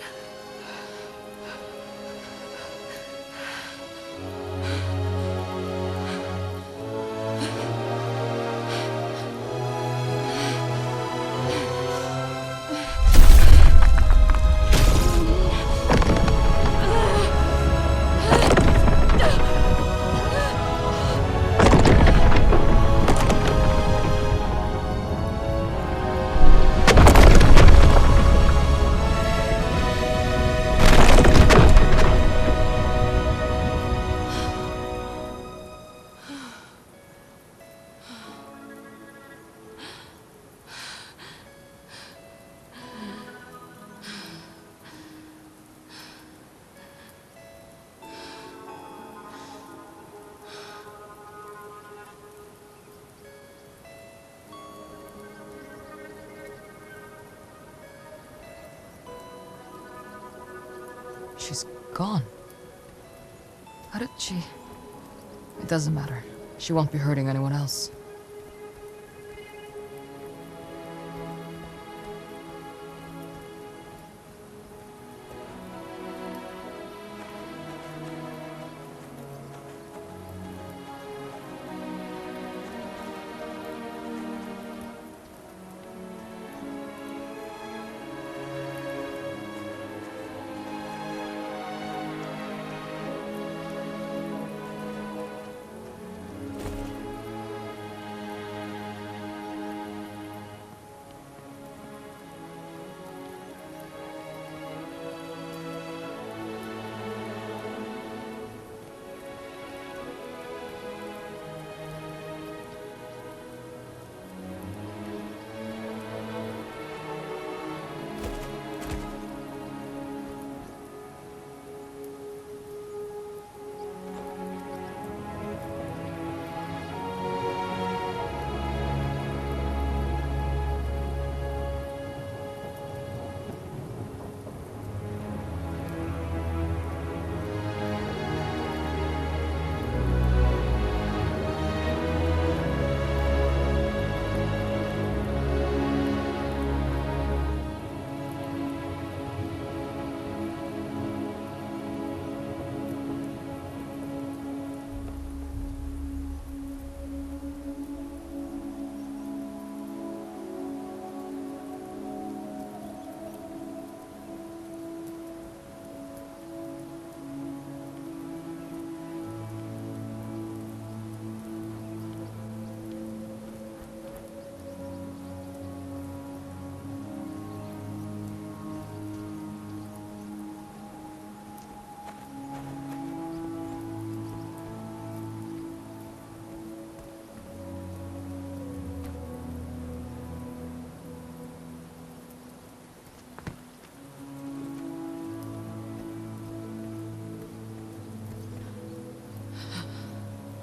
She's gone. How did she... It doesn't matter. She won't be hurting anyone else.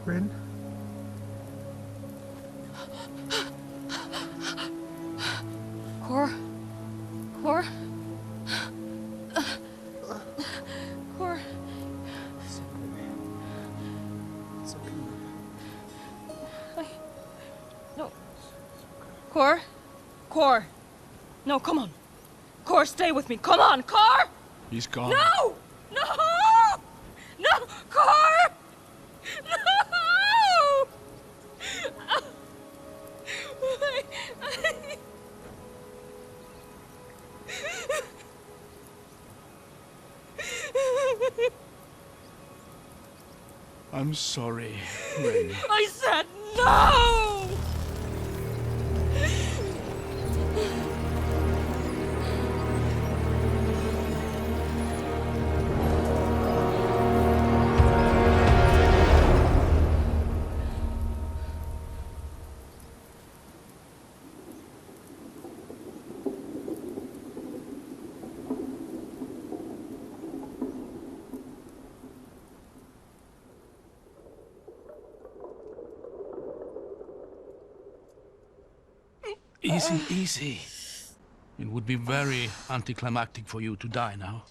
Rin? Cor? Cor? Cor? No. Cor? Cor? No, come on. Cor, stay with me. Come on, Cor! He's gone. No! No! No! Cor! No! I'm sorry, Rin. I said no! Easy, easy. It would be very anticlimactic for you to die now.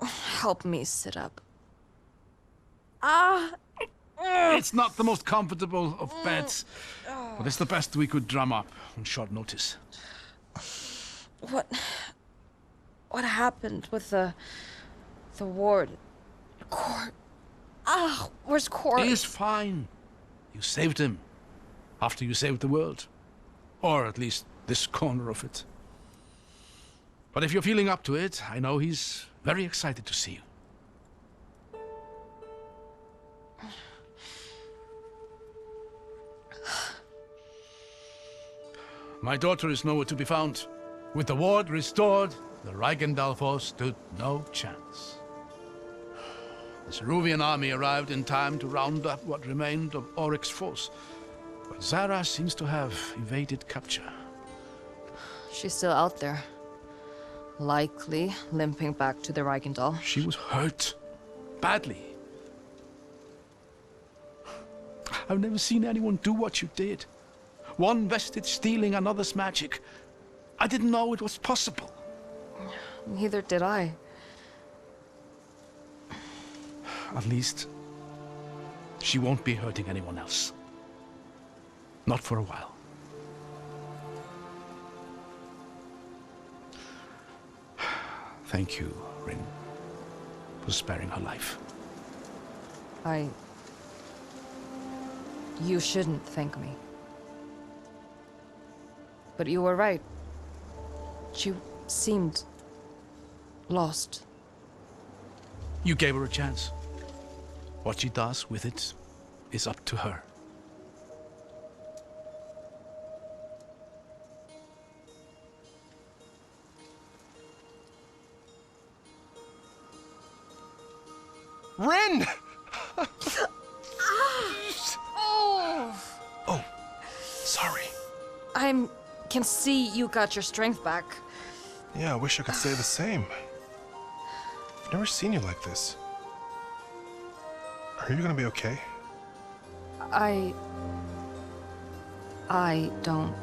Help me sit up. It's not the most comfortable of beds, but it's the best we could drum up on short notice. What happened with the ward? Court. Where's Court? He is fine. You saved him. After you saved the world. Or at least this corner of it. But if you're feeling up to it, I know he's very excited to see you. My daughter is nowhere to be found. With the ward restored, the Reichendahl force stood no chance. The Ceruvian army arrived in time to round up what remained of Oryx's force. But Zara seems to have evaded capture. She's still out there. Likely limping back to the Reichendahl. She was hurt. Badly. I've never seen anyone do what you did. One vestige stealing another's magic. I didn't know it was possible. Neither did I. At least, she won't be hurting anyone else. Not for a while. Thank you, Rin, for sparing her life. You shouldn't thank me. But you were right. She seemed lost. You gave her a chance. What she does with it is up to her. Rin! Oh, sorry. Can see you got your strength back. Yeah, I wish I could say the same. I've never seen you like this. Are you gonna be okay? I don't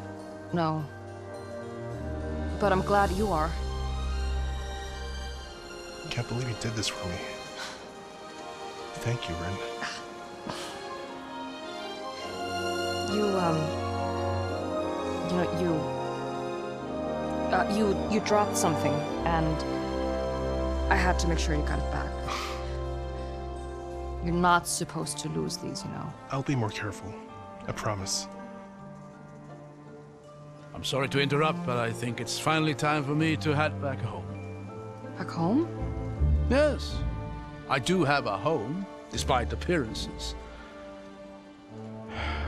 know. But I'm glad you are. Can't believe you did this for me. Thank you, Rin. You dropped something, and I had to make sure you got it back. You're not supposed to lose these, you know. I'll be more careful. I promise. I'm sorry to interrupt, but I think it's finally time for me to head back home. Back home? Yes. I do have a home, despite appearances.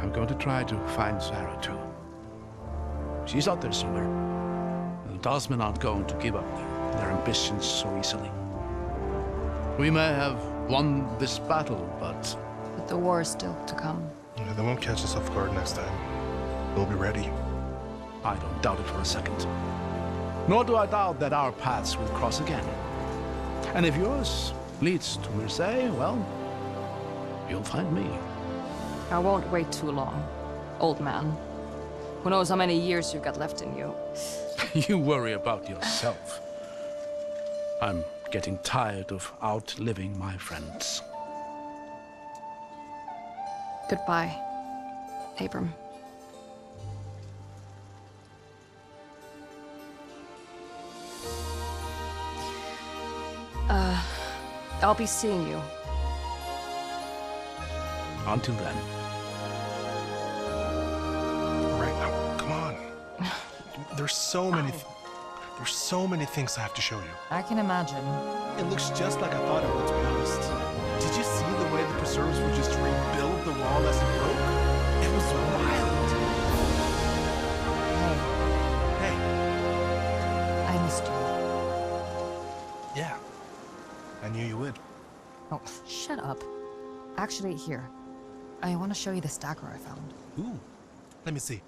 I'm going to try to find Zara, too. She's out there somewhere. The Dalsmen aren't going to give up their ambitions so easily. We may have won this battle, but the war is still to come. Yeah, they won't catch us off guard next time. We'll be ready. I don't doubt it for a second. Nor do I doubt that our paths will cross again. And if yours leads to Marseille, well, you'll find me. I won't wait too long, old man. Who knows how many years you've got left in you. You worry about yourself. I'm getting tired of outliving my friends. Goodbye, Abram. I'll be seeing you. Until then. Right now, come on. There's so many things I have to show you. I can imagine. It looks just like I thought it would, to be honest. Did you see the way the preserves were just wall as it broke? It was wild. Hey, Hey, I missed you. yeah. I knew you would. Oh, shut up. Actually, here. I want to show you this dagger I found. Ooh, let me see.